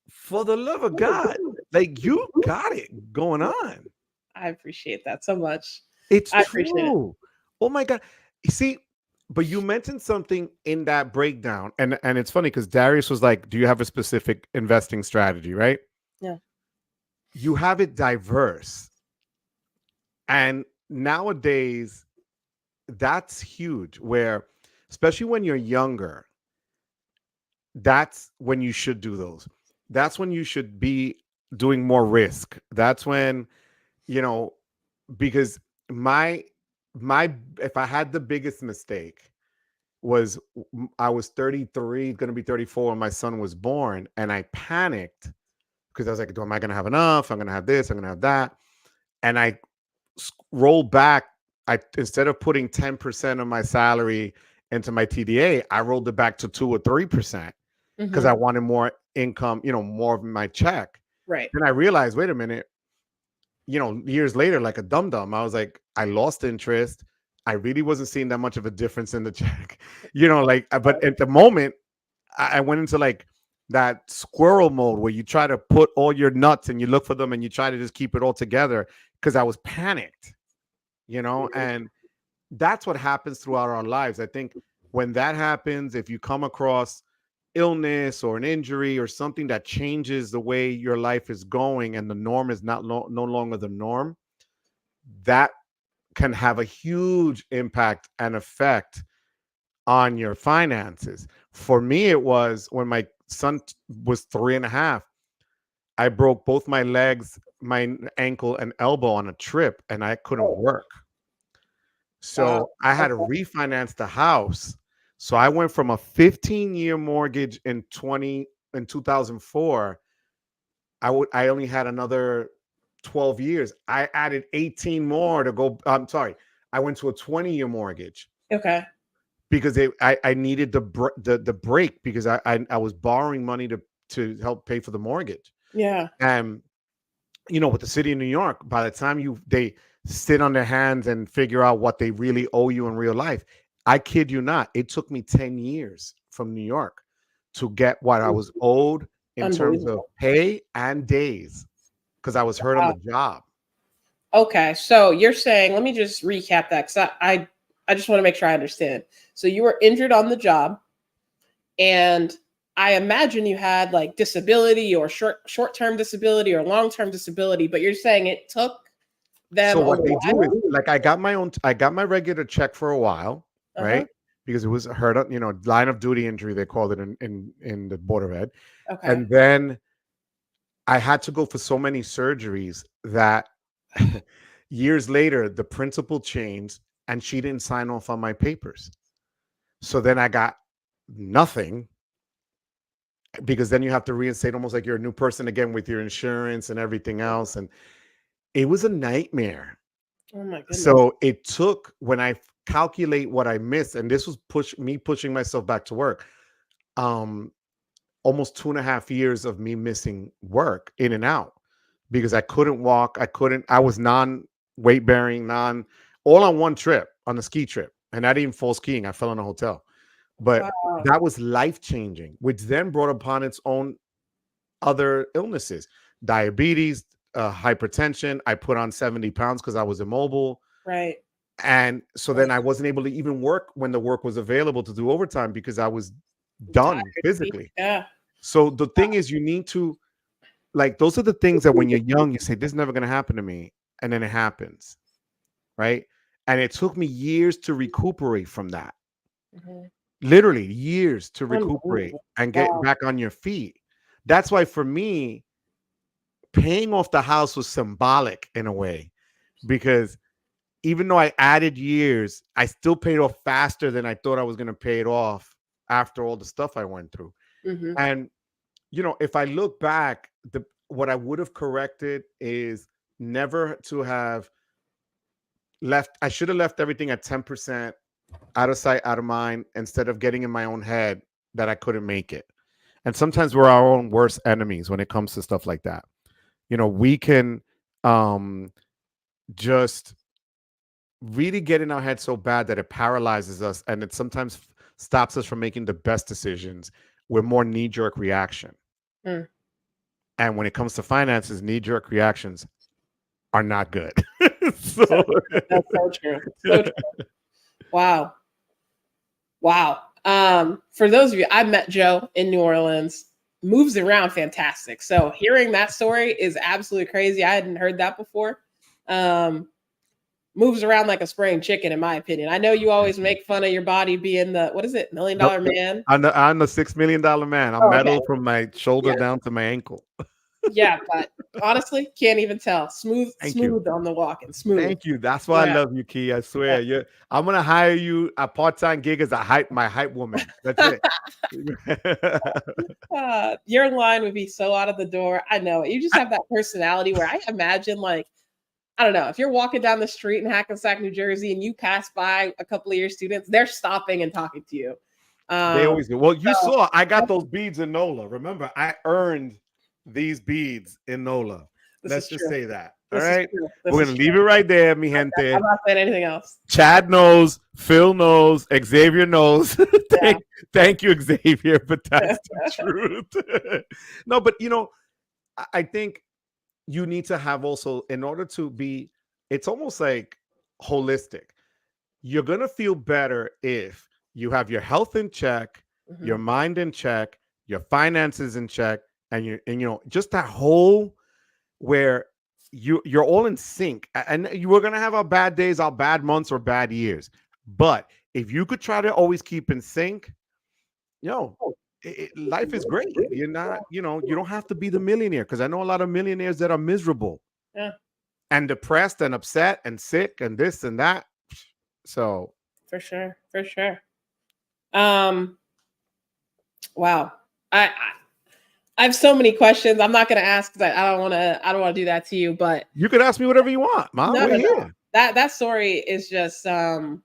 for the love of God, like, you got it going on. I appreciate that so much. It's I appreciate true. Oh my God. You see, but you mentioned something in that breakdown, and it's funny because Darius was like, do you have a specific investing strategy, right? Yeah. You have it diverse. And nowadays, that's huge, where, especially when you're younger, that's when you should do those. That's when you should be doing more risk. That's when, because my if I had the biggest mistake was, I was 33, going to be 34 when my son was born, and I panicked because I was like, am I going to have enough? I'm going to have this, I'm going to have that. And I rolled back. Instead of putting 10% of my salary into my TDA, I rolled it back to 2 or 3% because I wanted more income, more of my check. Right. Then I realized, wait a minute, years later, like a dum-dum, I was like, I lost interest. I really wasn't seeing that much of a difference in the check, but at the moment I went into like that squirrel mode where you try to put all your nuts and you look for them and you try to just keep it all together, because I was panicked, and that's what happens throughout our lives. I think when that happens, if you come across illness or an injury or something that changes the way your life is going and the norm is no longer the norm, that can have a huge impact and effect on your finances. For me, it was when my son was 3.5. I broke both my legs, my ankle and elbow on a trip, and I couldn't work. So I had to refinance the house So I went from a 15-year mortgage in 2004. I only had another 12 years. I added 18 more to go. I'm sorry. I went to a 20-year mortgage Okay. because I needed the break because I was borrowing money to help pay for the mortgage. Yeah. And with the city of New York, by the time they sit on their hands and figure out what they really owe you in real life, I kid you not, it took me 10 years from New York to get what I was owed in terms of Unbelievable. pay and days because I was hurt on Wow. the job. Okay. So you're saying, let me just recap that because I just want to make sure I understand. So you were injured on the job, and I imagine you had like disability or short-term disability or long-term disability, but you're saying it took them So a what they do is, while? like, I got my regular check for a while, Uh-huh. right? Because it was hurt, line of duty injury, they called it in the border ed. Okay. And then I had to go for so many surgeries that years later, the principal changed and she didn't sign off on my papers. So then I got nothing because then you have to reinstate almost like you're a new person again with your insurance and everything else. And it was a nightmare. Oh my goodness. So it took, when I calculate what I missed, and this was pushing myself back to work, um, almost 2.5 years of me missing work in and out because I couldn't walk. I was weight bearing, all on one trip, on a ski trip. And I didn't fall skiing. I fell in a hotel. But Wow. that was life changing, which then brought upon its own other illnesses, diabetes, hypertension. I put on 70 pounds because I was immobile. Right. And so then I wasn't able to even work when the work was available to do overtime because I was Tired. done physically. Yeah. So the thing is, you need to, like, those are the things that when you're young, you say, this is never going to happen to me. And then it happens. Right. And it took me years to recuperate from that. Mhm. Literally years to recuperate Unbelievable. and get Wow. back on your feet. That's why for me, paying off the house was symbolic in a way, because even though I added years, I still paid off faster than I thought I was going to pay it off after all the stuff I went through. Hmm. And, if I look back, what I would have corrected is never to have left. I should have left everything at 10%, out of sight, out of mind, instead of getting in my own head that I couldn't make it. And sometimes we're our own worst enemies when it comes to stuff like that. We can just really get in our head so bad that it paralyzes us, and it sometimes stops us from making the best decisions. We're more knee-jerk reaction. Mm. And when it comes to finances, knee-jerk reactions are not good. So So that's so true. So true. Wow. Wow. For those of you, I met Joe in New Orleans, moves around fantastic. So hearing that story is absolutely crazy. I hadn't heard that before. Um, Moves around like a spring chicken, in my opinion. I know you always make fun of your body being the, what is it, $1 million nope, man? I'm the $6 million man. I'm Oh, okay. metal from my shoulder Yeah. down to my ankle. Yeah, but honestly, can't even tell. Smooth, Thank you. smooth on the walk and smooth. Thank you. That's why I Yeah. love you, Key. I Yeah. swear. I'm gonna hire you a part-time gig as my hype woman. That's it. Your line would be so out of the door. I know it. You just have that personality where I imagine, like, I don't know, if you're walking down the street in Hackensack, New Jersey, and you pass by a couple of your students, they're stopping and talking to you. They always do. Well, you So saw I got those beads in NOLA. Remember, I earned these beads in NOLA. this Let's is just true. say that. All This is right. true. This We're is gonna true. leave it right there, mi I'm gente. not saying anything else. Chad knows, Phil knows, Xavier knows. Yeah. thank you, Xavier, but that's the truth. No, but I think you need to have also, in order to be, it's almost like holistic. You're going to feel better if you have your health in check, your Mhm. mind in check, your finances in check, and just that whole, where you're all in sync. And you were going to have our bad days, our bad months, or bad years. But if you could try to always keep in sync, life is great. You're not, you don't have to be the millionaire, because I know a lot of millionaires that are miserable Yeah, and depressed and upset and sick and this and that. So for sure. For sure. Wow. I have so many questions. I'm not going to ask because I don't want to. I don't want to do that to you. But You could ask me whatever you want, Ma. no, We're no, no. here. That story is just. I'm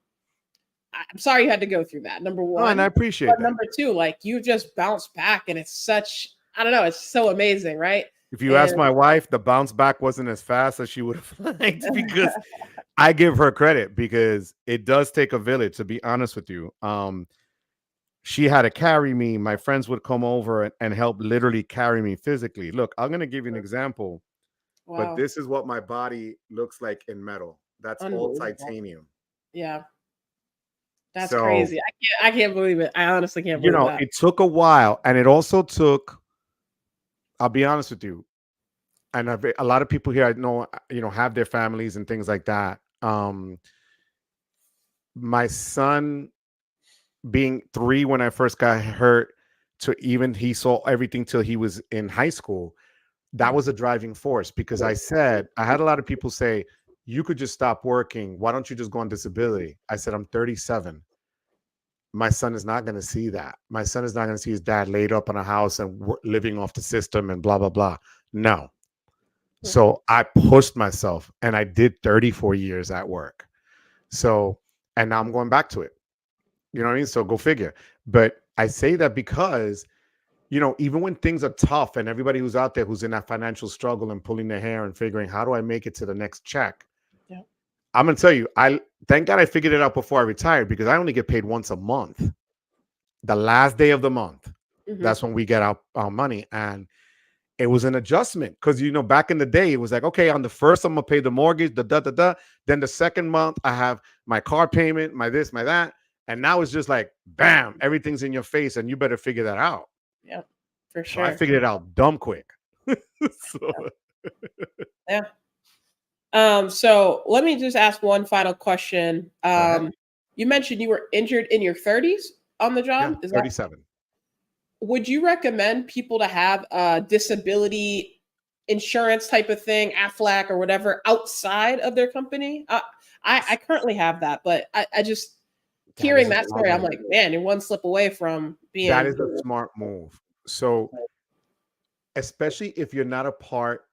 sorry you had to go through that. Number Oh, and I one, but appreciate that. number two, like you just bounced back, and it's such. I don't know. It's so amazing, right? If you ask And my wife, the bounce back wasn't as fast as she would have liked because I give her credit because it does take a village, to be honest with you. She had to carry me. My friends would come over and help literally carry me physically. Look, I'm going to give you an example, but wow, this is what my body looks like in metal. That's all unbelievable. titanium. Yeah, that's So, crazy. I can't believe it. I honestly can't you believe know, that. it took a while and it also took, I'll be honest with you, and a lot of people here I know, have their families and things like that. My son being 3 when I first got hurt to even he saw everything till he was in high school, that Mm. was a driving force because I had a lot of people say, you could just stop working. Why don't you just go on disability? I said, I'm 37. My son is not going to see that. My son is not going to see his dad laid up in a house and living off the system and blah, blah, blah. No. Mhm. So I pushed myself and I did 34 years at work. So, and now I'm going back to it. You know what I mean? So go figure. But I say that because, even when things are tough and everybody who's out there who's in that financial struggle and pulling their hair and figuring, how do I make it to the next check? Yeah. I'm going to tell you, I thank God I figured it out before I retired because I only get paid once a month. The last day of the month, Hmm. that's when we get our money. And it was an adjustment because, back in the day, it was like, okay, on the first, I'm going to pay the mortgage, the da, da, da. Then the second month, I have my car payment, my this, my that. And now it's just like, bam, everything's in your face and you better figure that out. Yeah, for So I sure. figured it out dumb quick. So, Yeah. So let me just ask one final question. go ahead. You mentioned you were injured in your 30s on the Yeah, job. Is that 37. would you recommend people to have a disability insurance type of thing, AFLAC or whatever, outside of their company? I currently have that, but I just That hearing is a that smart story, I'm move. like, man, you're one slip away from That being is a smart move. So, especially if you're not a part,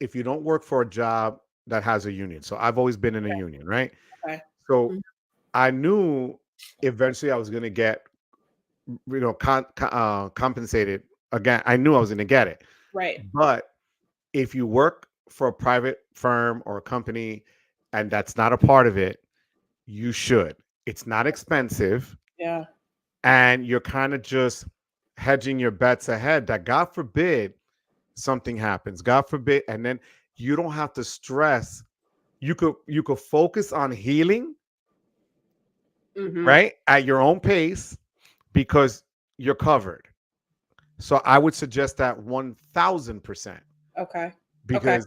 if you don't work for a job that has a union. So I've always been in a union, right? okay. So Mhm. I knew eventually I was going to get, compensated again. I knew I was going to get it. Right. But if you work for a private firm or a company and that's not a part of it, you should. It's not expensive Yeah. and you're kind of just hedging your bets ahead that God forbid something happens. God forbid. And then you don't have to stress. You could focus on healing, Hmm. right? At your own pace because you're covered. So I would suggest that 1000% Okay. Okay. because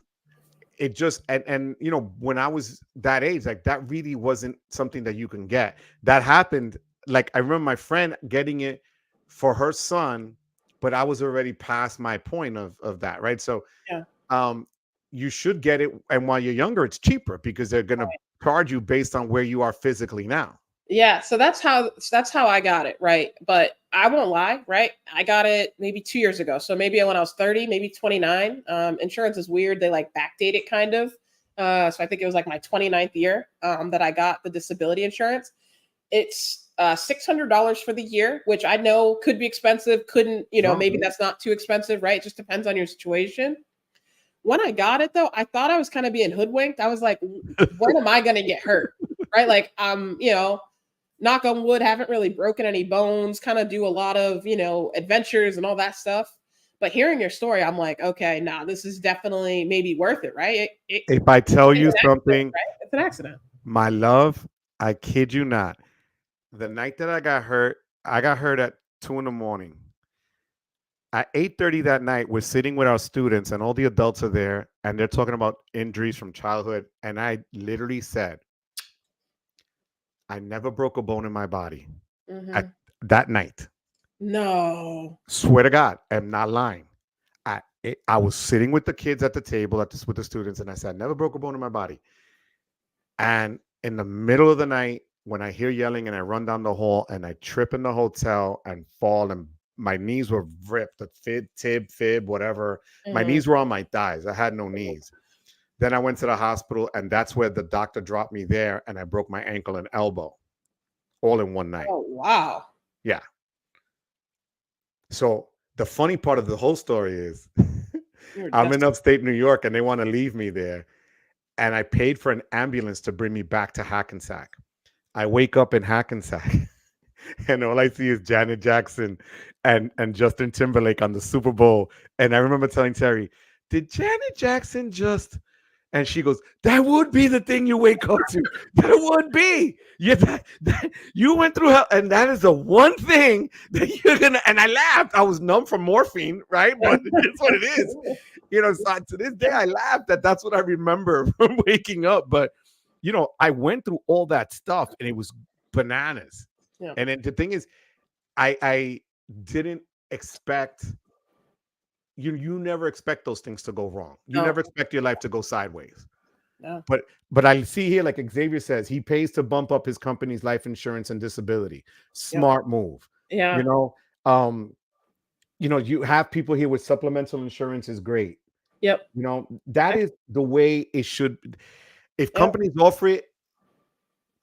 it just and when I was that age, like that really wasn't something that you can get. That happened. Like I remember my friend getting it for her son, but I was already past my point of that, right? So Yeah. um you should get it, and while you're younger it's cheaper because they're going to charge you based on where you are physically now. Yeah, so that's how I got it, right? But I won't lie, right? I got it maybe 2 years ago. So maybe when I was 30, maybe 29. Insurance is weird. They like backdate it kind of. So I think it was like my 29th year that I got the disability insurance. It's $600 for the year, which I know could be expensive, couldn't, No, maybe that's not too expensive, right? It just depends on your situation. When I got it though, I thought I was kind of being hoodwinked. I was like, when am I going to get hurt? Right? Like, knock on wood, haven't really broken any bones, kind of do a lot of, adventures and all that stuff. But hearing your story, I'm like, okay, nah, this is definitely maybe worth it, right? if I tell It's you an accident, something, right? It's an accident. my love, I kid you not, the night that I got hurt at 2 in the morning. At 8:30 that night, we're sitting with our students and all the adults are there and they're talking about injuries from childhood. And I literally said, I never broke a bone in my body at Hmm. that night. No. Swear to God, I'm not lying. I was sitting with the kids at the table with the students, and I said, I never broke a bone in my body. And in the middle of the night, when I hear yelling and I run down the hall and I trip in the hotel and fall, and my knees were ripped, the fib, whatever. My Mhm. knees were on my thighs. I had no knees. Then I went to the hospital, and that's where the doctor dropped me there, and I broke my ankle and elbow all in one night. Oh, wow. Yeah. So the funny part of the whole story is You were I'm in just upstate New York and they want to leave me there. And I paid for an ambulance to bring me back to Hackensack. I wake up in Hackensack and all I see is Janet Jackson and Justin Timberlake on the Super Bowl. And I remember telling Terry, did Janet Jackson just, and she goes, that would be the thing you wake up to. That would be. Yeah, you went through hell. And that is the one thing that you're going to. And I laughed. I was numb from morphine, right? But it's what it is. So to this day, I laugh that's what I remember from waking up. But, I went through all that stuff and it was bananas. Yeah. And then the thing is, I didn't expect, you never expect those things to go wrong. You No. never expect your life to go sideways. No. But I see here, like Xavier says, he pays to bump up his company's life insurance and disability. Smart move. Yeah. You have people here with supplemental insurance is great. Yep. That is the way it should. If Yep. companies offer it,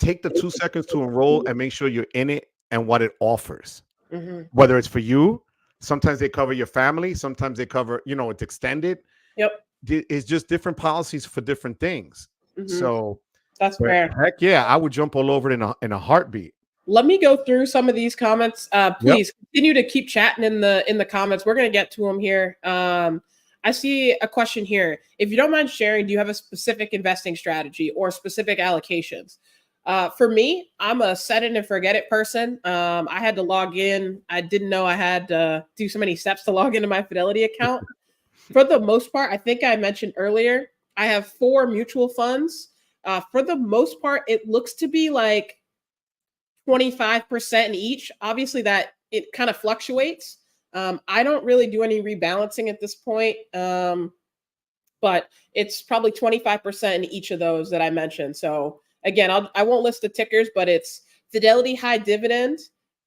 take the 2 seconds to enroll and make sure you're in it and what it offers. Mhm. Whether it's for you, sometimes they cover your family, sometimes they cover, it's extended. Yep. It's just different policies for different things. Mhm. So That's but fair. heck yeah, I would jump all over it in a heartbeat. Let me go through some of these comments. Yep. Please continue to keep chatting in the comments. We're gonna get to them here. I see a question here. If you don't mind sharing, do you have a specific investing strategy or specific allocations? For me, I'm a set it and forget it person. I had to log in. I didn't know I had to do so many steps to log into my Fidelity account. For the most part, I think I mentioned earlier, I have 4 mutual funds. For the most part, it looks to be like 25% in each. Obviously, that it kind of fluctuates. I don't really do any rebalancing at this point, but it's probably 25% in each of those that I mentioned. So again, I won't list the tickers, but it's Fidelity High Dividend,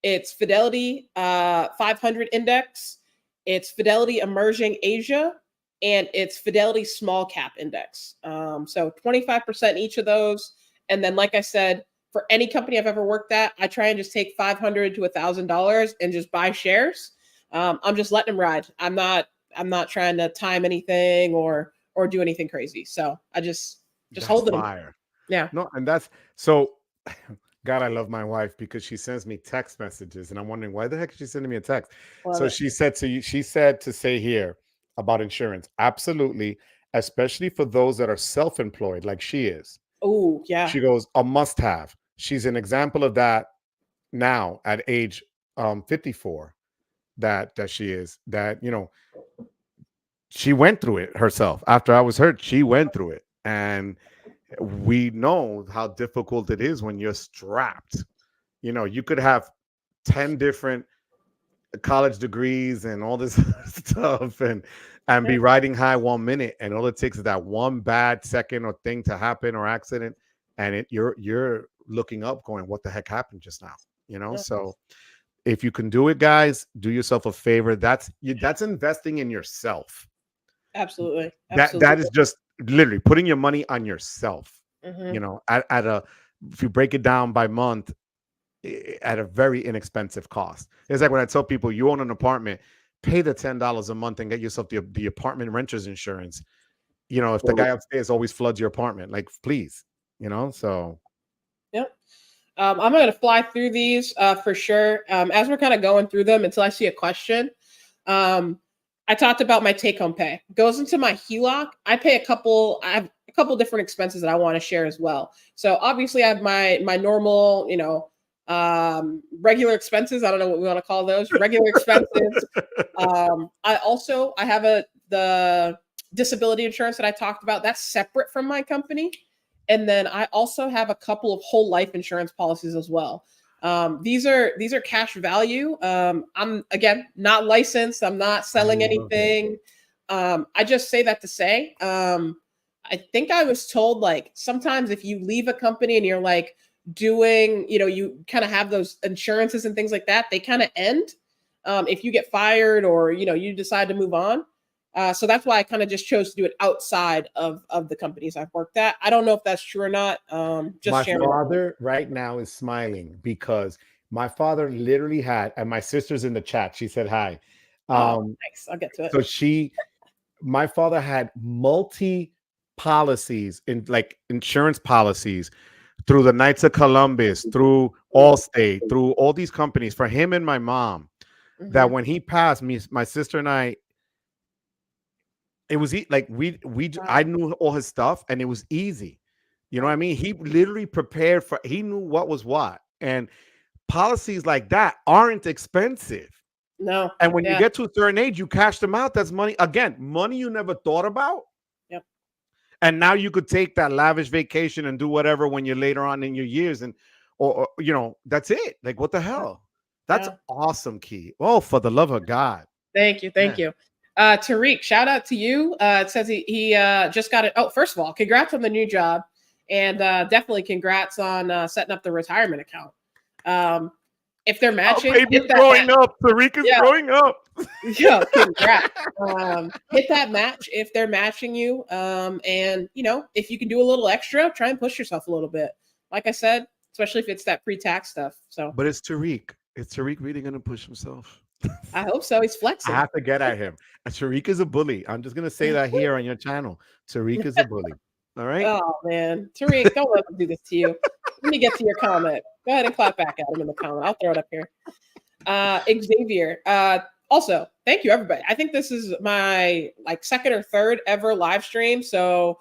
it's Fidelity 500 Index, it's Fidelity Emerging Asia, and it's Fidelity Small Cap Index. So 25% each of those. And then, like I said, for any company I've ever worked at, I try and just take $500 to $1,000 and just buy shares. I'm just letting them ride. I'm not trying to time anything or do anything crazy. So I just hold them. Fire. Yeah. No, and that's so. God, I love my wife because she sends me text messages, and I'm wondering why the heck is she sending me a text? Love So it. she said to say here about insurance, absolutely, especially for those that are self-employed, like she is. Oh, yeah. She goes, a must-have. She's an example of that now at age 54. That she is that she went through it herself. After I was hurt, she went through it, and we know how difficult it is when you're strapped. You could have 10 different college degrees and all this stuff and be riding high 1 minute, and all it takes is that one bad second or thing to happen or accident, and you're looking up going, what the heck happened just now? So if you can do it, guys, do yourself a favor. That's investing in yourself. Absolutely. That is just literally putting your money on yourself. Mhm. If you break it down by month, at a very inexpensive cost. It's like when I tell people you own an apartment, pay the $10 a month and get yourself the apartment renter's insurance. If the guy upstairs always floods your apartment, like, please, so. Yep. I'm going to fly through these for sure. As we're kind of going through them until I see a question. I talked about my take-home pay. Goes into my HELOC. I have a couple different expenses that I want to share as well. So obviously I have my normal, regular expenses. I don't know what we want to call those. Regular expenses. I have the disability insurance that I talked about. That's separate from my company. And then I also have a couple of whole life insurance policies as well. These are cash value. I'm again not licensed. I'm not selling anything. I just say that to say, I think I was told like sometimes if you leave a company and you're like, doing, you kind of have those insurances and things like that, they kind of end if you get fired or, you decide to move on. So that's why I kind of just chose to do it outside of the companies I've worked at. I don't know if that's true or not. Just My sharing. father right now is smiling because my father literally had, and my sister's in the chat. She said hi. Oh, nice. I'll get to it. So my father had multi policies in like insurance policies through the Knights of Columbus, through Allstate, through all these companies for him and my mom. That when he passed, my sister and I, it was like I knew all his stuff and it was easy. You know what I mean? He literally prepared for, he knew what was what. And policies like that aren't expensive. No. And when you get to a certain age, you cash them out. That's money. Again, money you never thought about. Yep. And now you could take that lavish vacation and do whatever when you're later on in your years. And, or that's it. Like, what the hell? That's awesome, Key. Oh, for the love of God. Thank you. Thank you. Tariq, shout out to you. It says he just got it. Oh, first of all, congrats on the new job. And definitely congrats on setting up the retirement account. If they're matching, baby's growing up. Tariq is growing up. Yeah, congrats. Hit that match if they're matching you. And if you can do a little extra, try and push yourself a little bit. Like I said, especially if it's that pre-tax stuff. So, but it's Tariq. Is Tariq really going to push himself? I hope so. He's flexing. I have to get at him. And Tariq is a bully. I'm just going to say that here on your channel. Tariq is a bully. All right. Oh man, Tariq, don't let him do this to you. Let me get to your comment. Go ahead and clap back at him in the comment. I'll throw it up here. Xavier. Also, thank you everybody. I think this is my second or third ever live stream. So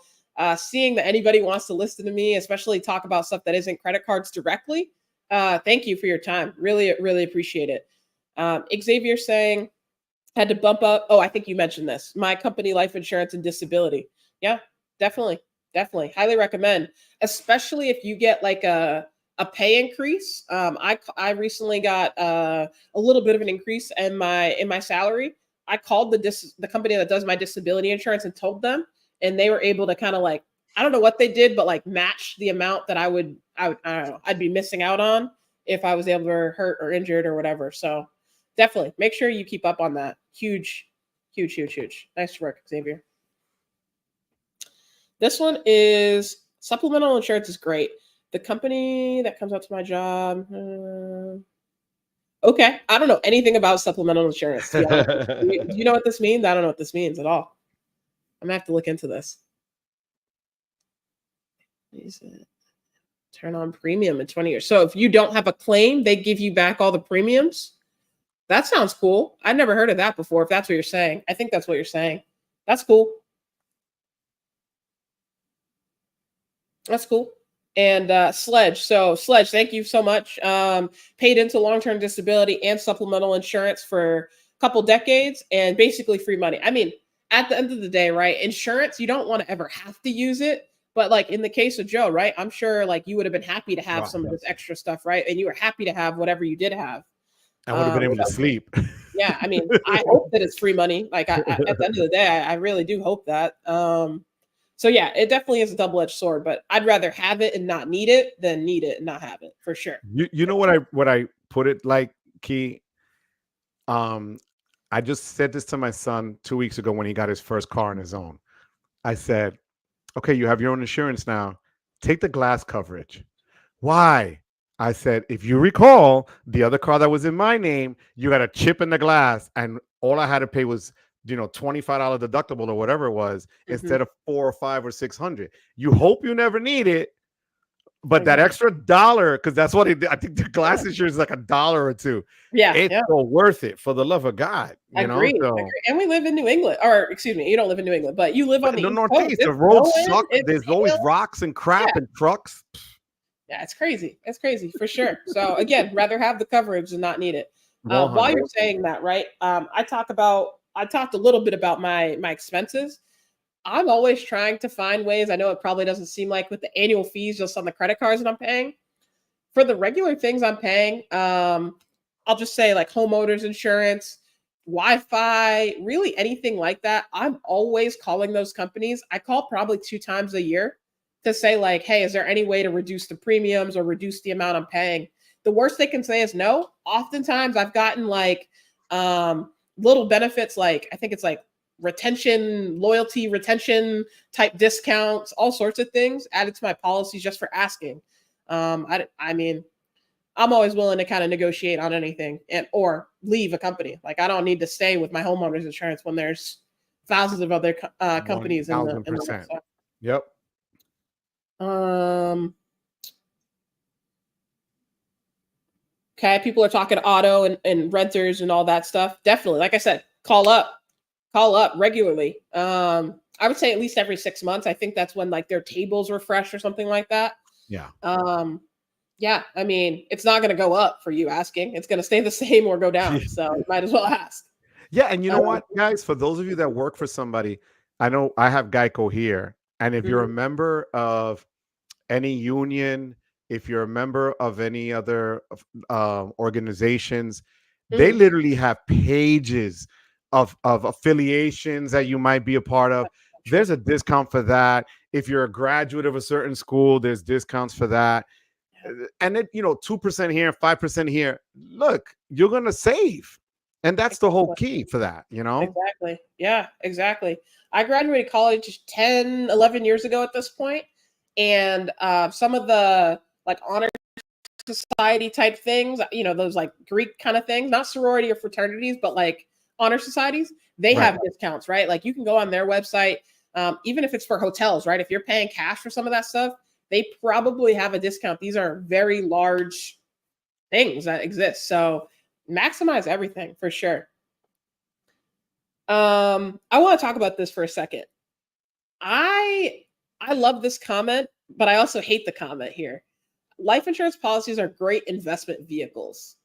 seeing that anybody wants to listen to me, especially talk about stuff that isn't credit cards directly. Thank you for your time. Really, really appreciate it. Xavier saying had to bump up. Oh, I think you mentioned this. My company life insurance and disability. Yeah, definitely. Definitely. Highly recommend, especially if you get like a pay increase. I recently got a little bit of an increase in my salary. I called the company that does my disability insurance and told them, and they were able to kind of I don't know what they did, but match the amount that I don't know, I'd be missing out on if I was able to hurt or injured or whatever. So definitely make sure you keep up on that. Huge. Nice work, Xavier. This one is supplemental insurance is great. The company that comes out to my job. Okay. I don't know anything about supplemental insurance. Do you know what this means? I don't know what this means at all. I'm going to have to look into this. Turn on premium in 20 years. So if you don't have a claim, they give you back all the premiums. That sounds cool. I never heard of that before. If that's what you're saying, I think that's what you're saying. That's cool. That's cool. And Sledge. So Sledge, thank you so much. Paid into long-term disability and supplemental insurance for a couple decades and basically free money. I mean, at the end of the day, right? Insurance, you don't want to ever have to use it. But in the case of Joe, right? I'm sure you would have been happy to have some of this extra stuff, right? And you were happy to have whatever you did have. I would have been able to sleep. Yeah. I mean, I hope that it's free money. At the end of the day, I really do hope that. So yeah, it definitely is a double-edged sword, but I'd rather have it and not need it than need it and not have it, for sure. You know what I put it like, Key? I just said this to my son 2 weeks ago when he got his first car on his own. I said, okay, you have your own insurance now. Take the glass coverage. Why? I said, if you recall, the other car that was in my name, you got a chip in the glass, and all I had to pay was $25 deductible or whatever it was, instead of $400 or $500 or $600. You hope you never need it, but that extra $1, because that's what I think the glass insurance is like $1 or $2. Yeah, it's so worth it, for the love of God. Agreed. And we live in New England, or excuse me, you don't live in New England, but you live on the Northeast. The roads suck. There's always rocks and crap and trucks. Yeah, it's crazy. It's crazy for sure. So again, rather have the coverage than not need it. While you're saying that, right? I talked a little bit about my expenses. I'm always trying to find ways. I know it probably doesn't seem like with the annual fees just on the credit cards that I'm paying. For the regular things I'm paying, I'll just say homeowners insurance, Wi-Fi, really anything like that. I'm always calling those companies. I call probably 2 times a year. to say like, hey, is there any way to reduce the premiums or reduce the amount I'm paying? The worst they can say is no. Oftentimes I've gotten like little benefits, like I think it's like loyalty retention type discounts, all sorts of things added to my policies just for asking. I mean, I'm always willing to kind of negotiate on anything and or leave a company. Like I don't need to stay with my homeowner's insurance when there's thousands of other companies in the 1000%. website. Yep. Okay, people are talking auto and renters and all that stuff. Definitely, like I said, call up regularly. I would say at least every 6 months. I think that's when like their tables refresh or something like that. Yeah. Yeah, I mean, it's not going to go up for you asking. It's going to stay the same or go down. So you might as well ask. Yeah, and you know what, guys? For those of you that work for somebody, I know I have Geico here, and if you're a member of any union, if you're a member of any other organizations, they literally have pages of affiliations that you might be a part of. There's a discount for that. If you're a graduate of a certain school, there's discounts for that. And then, 2% here, 5% here. Look, you're going to save. And that's the whole key for that, Exactly. Yeah, exactly. I graduated college 10, 11 years ago at this point. And some of the like honor society type things, those like Greek kind of things, not sorority or fraternities, but like honor societies, they have discounts, right? Like you can go on their website, even if it's for hotels, right? If you're paying cash for some of that stuff, they probably have a discount. These are very large things that exist. So maximize everything for sure. I want to talk about this for a second. I love this comment, but I also hate the comment here. Life insurance policies are great investment vehicles.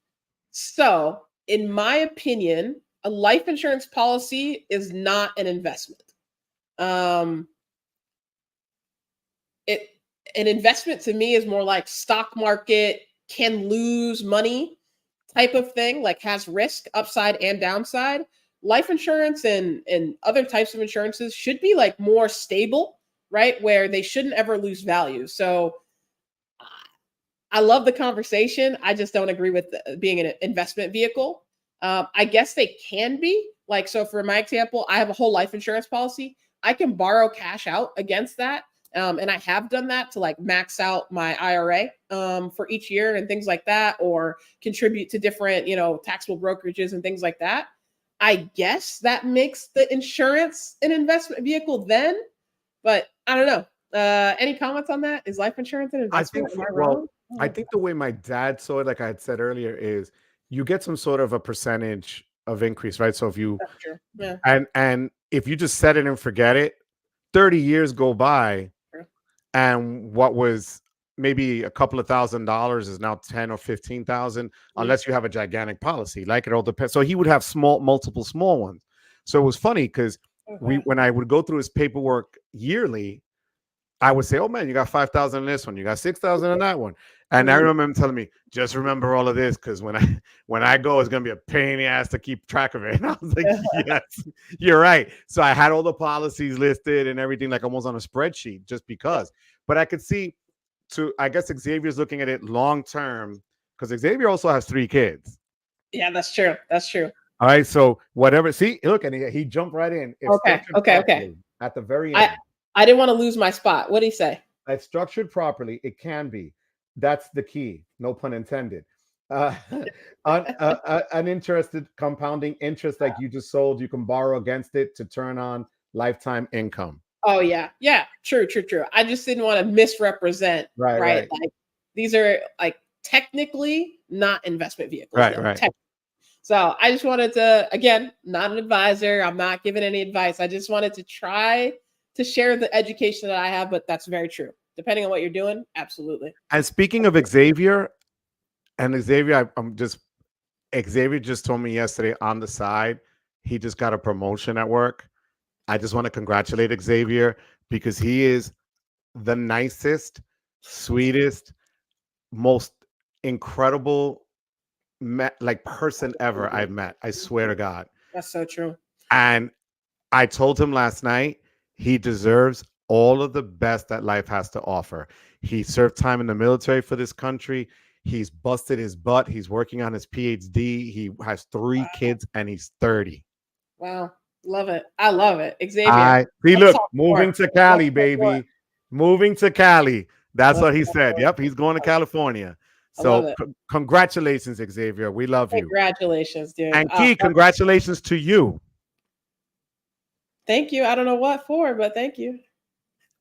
So, in my opinion, a life insurance policy is not an investment. An investment to me is more like stock market, can lose money type of thing, like has risk, upside and downside. Life insurance and other types of insurances should be like more stable, right? Where they shouldn't ever lose value. So I love the conversation. I just don't agree with being an investment vehicle. I guess they can be. Like, so for my example, I have a whole life insurance policy. I can borrow cash out against that. And I have done that to like max out my IRA for each year and things like that, or contribute to different, taxable brokerages and things like that. I guess that makes the insurance an investment vehicle then, but I don't know. Any comments on that? Is life insurance an investment? Am I wrong? I think the way my dad saw it, like I had said earlier, is you get some sort of a percentage of increase, right? So if you and if you just set it and forget it, 30 years go by, and what was maybe a couple of $1,000s is now 10 or 15,000, unless you have a gigantic policy. Like it all depends. So he would have multiple small ones. So it was funny because when I would go through his paperwork yearly, I would say, "Oh man, you got 5,000 in this one, you got 6,000 in that one." And I remember him telling me, "Just remember all of this, because when I go, it's gonna be a pain in the ass to keep track of it." And I was like, "Yes, you're right." So I had all the policies listed and everything, like almost on a spreadsheet, just because. But I could see, I guess Xavier's looking at it long term, because Xavier also has 3 kids. Yeah, that's true. That's true. All right, so whatever. See, look, and he jumped right in. It's okay. At the very end. I didn't want to lose my spot. What did he say? It's structured properly. It can be. That's the key. No pun intended. Uninterested compounding interest, like you just sold, you can borrow against it to turn on lifetime income. Oh yeah. Yeah. True. I just didn't want to misrepresent. Right. Like these are like technically not investment vehicles. Right. So I just wanted to, again, not an advisor. I'm not giving any advice. I just wanted to try to share the education that I have, but that's very true. Depending on what you're doing, absolutely. And speaking of Xavier, Xavier just told me yesterday on the side, he just got a promotion at work. I just want to congratulate Xavier, because he is the nicest, sweetest, most incredible person ever I've met. I swear to God. That's so true. And I told him last night, he deserves all of the best that life has to offer. He served time in the military for this country. He's busted his butt. He's working on his PhD. He has 3 kids and he's 30. Wow. Love it. I love it. Xavier. I see. Let's Look, talk moving more. to Cali, Let's talk more. baby. Moving to Cali. That's Let's what he talk said. more. Yep, he's going to California. I love So it. congratulations, Xavier. We love you. Congratulations, dude. And Key, congratulations to you. Thank you. I don't know what for, but thank you.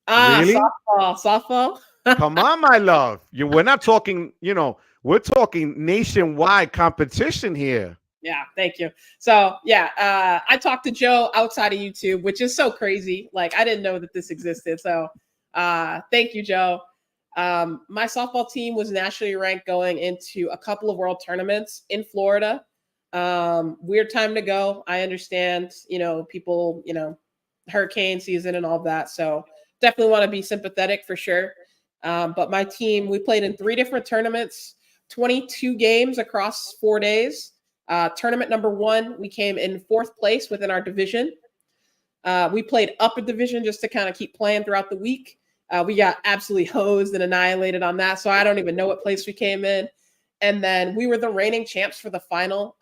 Really? Softball. Come on, my love. We're not talking, we're talking nationwide competition here. Yeah, thank you. So yeah, I talked to Joe outside of YouTube, which is so crazy. Like I didn't know that this existed. So thank you, Joe. My softball team was nationally ranked going into a couple of world tournaments in Florida. Weird time to go. I understand, people, hurricane season and all that. So definitely want to be sympathetic for sure. But my team, we played in 3 different tournaments, 22 games across 4 days. Tournament number 1, we came in 4th place within our division. We played up a division just to kind of keep playing throughout the week. We got absolutely hosed and annihilated on that. So I don't even know what place we came in. And then we were the reigning champs for the final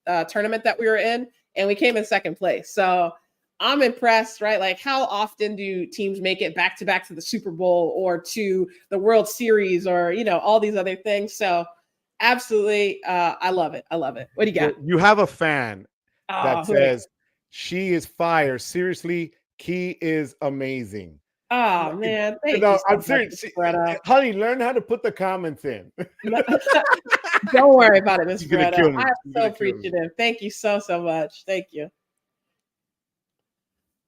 tournament that we were in. And we came in 2nd place. So I'm impressed, right? Like how often do teams make it back to the Super Bowl or to the World Series or, all these other things. So absolutely. I love it. I love it. What do you got? You have a fan that says she is fire. Seriously, Key is amazing. Oh man, thank you. I'm serious. Honey, learn how to put the comments in. Don't worry about it, Miss Greta. I'm so appreciative. Thank you so much. Thank you.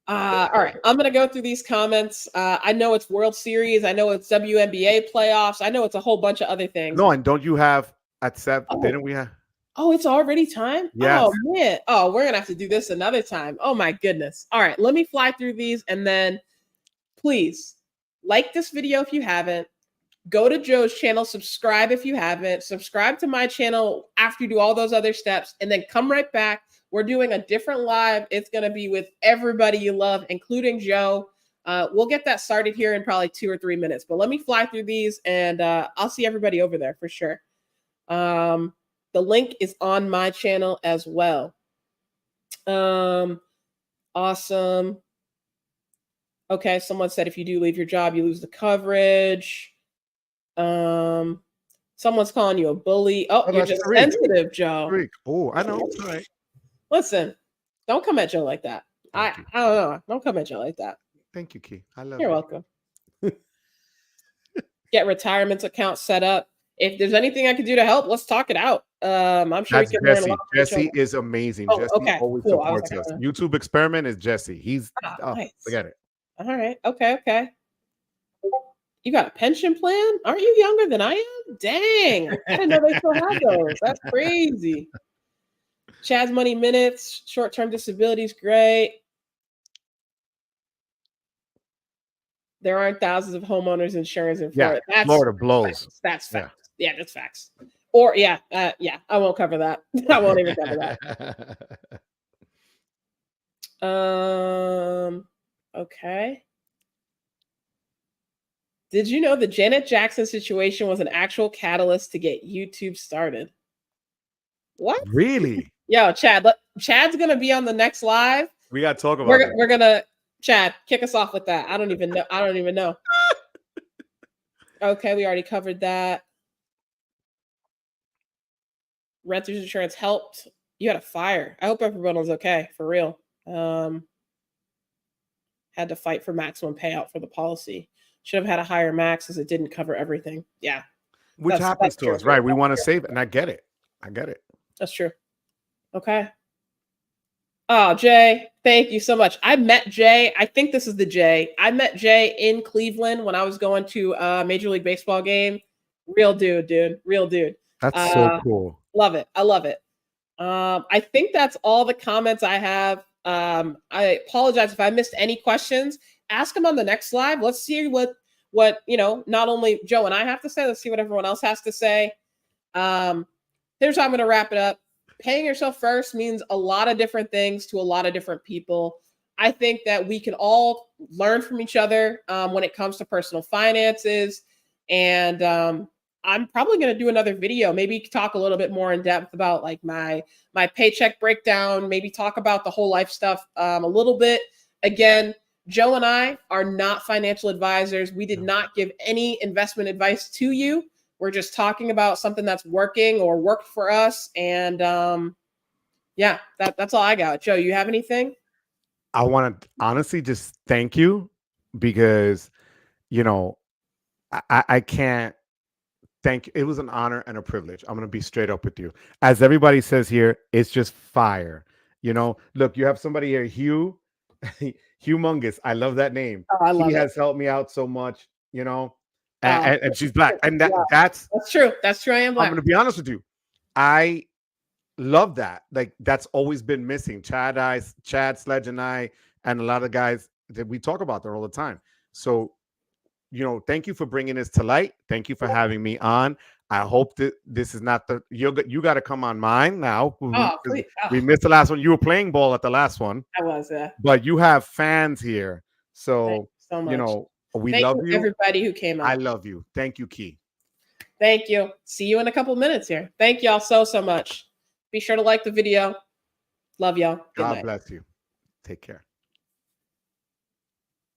All right, I'm gonna go through these comments. I know it's World Series. I know it's WNBA playoffs. I know it's a whole bunch of other things. No, and don't you have at 7? Didn't we have? Oh, it's already time? Yes. Oh man. Oh, we're gonna have to do this another time. Oh my goodness. All right, let me fly through these and then please like this video if you haven't. Go to Joe's channel, subscribe if you haven't, subscribe to my channel after you do all those other steps, and then come right back. We're doing a different live. It's going to be with everybody you love, including Joe. We'll get that started here in probably 2 or 3 minutes, but let me fly through these and I'll see everybody over there for sure. The link is on my channel as well. Awesome. Okay, someone said if you do leave your job, you lose the coverage. Someone's calling you a bully. Oh, you're just sensitive, Joe. Oh, I know. All right. Listen, don't come at Joe like that. I don't know. Don't come at Joe like that. Thank you, Key. I love You're welcome. Get retirement account set up. If there's anything I could do to help, let's talk it out. I'm sure that's Jesse. Jesse is amazing. Oh, Jesse okay, always cool. supports us. YouTube experiment is Jesse. He's nice. Forget it. All right. Okay. You got a pension plan? Aren't you younger than I am? Dang. I didn't know they still have those. That's crazy. Chad's Money Minutes, short-term disability is great. There aren't thousands of homeowners insurance in Florida. Yeah, Florida blows. That's facts. Yeah, that's facts. Or I won't cover that. I won't even cover that. Okay. Did you know the Janet Jackson situation was an actual catalyst to get YouTube started? What? Really? Yo, Chad's gonna be on the next live. We gotta talk about it. We're gonna Chad, kick us off with that. I don't even know. Okay, we already covered that. Renters insurance helped. You had a fire. I hope everyone was okay, for real. Had to fight for maximum payout for the policy. Should have had a higher max as it didn't cover everything. Yeah. Which happens to us, right? We want to save it, and I get it. That's true. Okay. Oh, Jay, thank you so much. I met Jay. I think this is the Jay. I met Jay in Cleveland when I was going to a Major League Baseball game. Real dude. Real dude. That's so cool. Love it. I love it. I think that's all the comments I have. I apologize if I missed any questions. Ask them on the next live. Let's see what not only Joe and I have to say, let's see what everyone else has to say. Here's how I'm going to wrap it up. Paying yourself first means a lot of different things to a lot of different people. I think that we can all learn from each other when it comes to personal finances. And I'm probably going to do another video, maybe talk a little bit more in depth about like my paycheck breakdown, maybe talk about the whole life stuff a little bit. Again, Joe and I are not financial advisors. We did not give any investment advice to you. We're just talking about something that's working or worked for us. And yeah, that's all I got. Joe, you have anything? I want to honestly just thank you because, you know, I can't thank you. It was an honor and a privilege. I'm going to be straight up with you. As everybody says here, it's just fire. You know, look, you have somebody here, Hugh, Humongous. I love that name. Oh, I He love it. has helped me out so much, you know, Oh, and she's black. And yeah, that's true. That's true. I am I'm black. going to be honest with you. I love that. Like that's always been missing. Chad Sledge and I, and a lot of guys that we talk about there all the time. So, you know, thank you for bringing this to light. Thank you for having me on. I hope that this is not the you got to come on mine now. Oh, please. We missed the last one. You were playing ball at the last one, I was, but you have fans here. Thank So, you so you much. know, we Thank love you, you. everybody who came I out. love you. Thank you, Key. Thank you. See you in a couple minutes here. Thank y'all so much. Be sure to like the video. Love y'all. Good night. God bless you. Take care.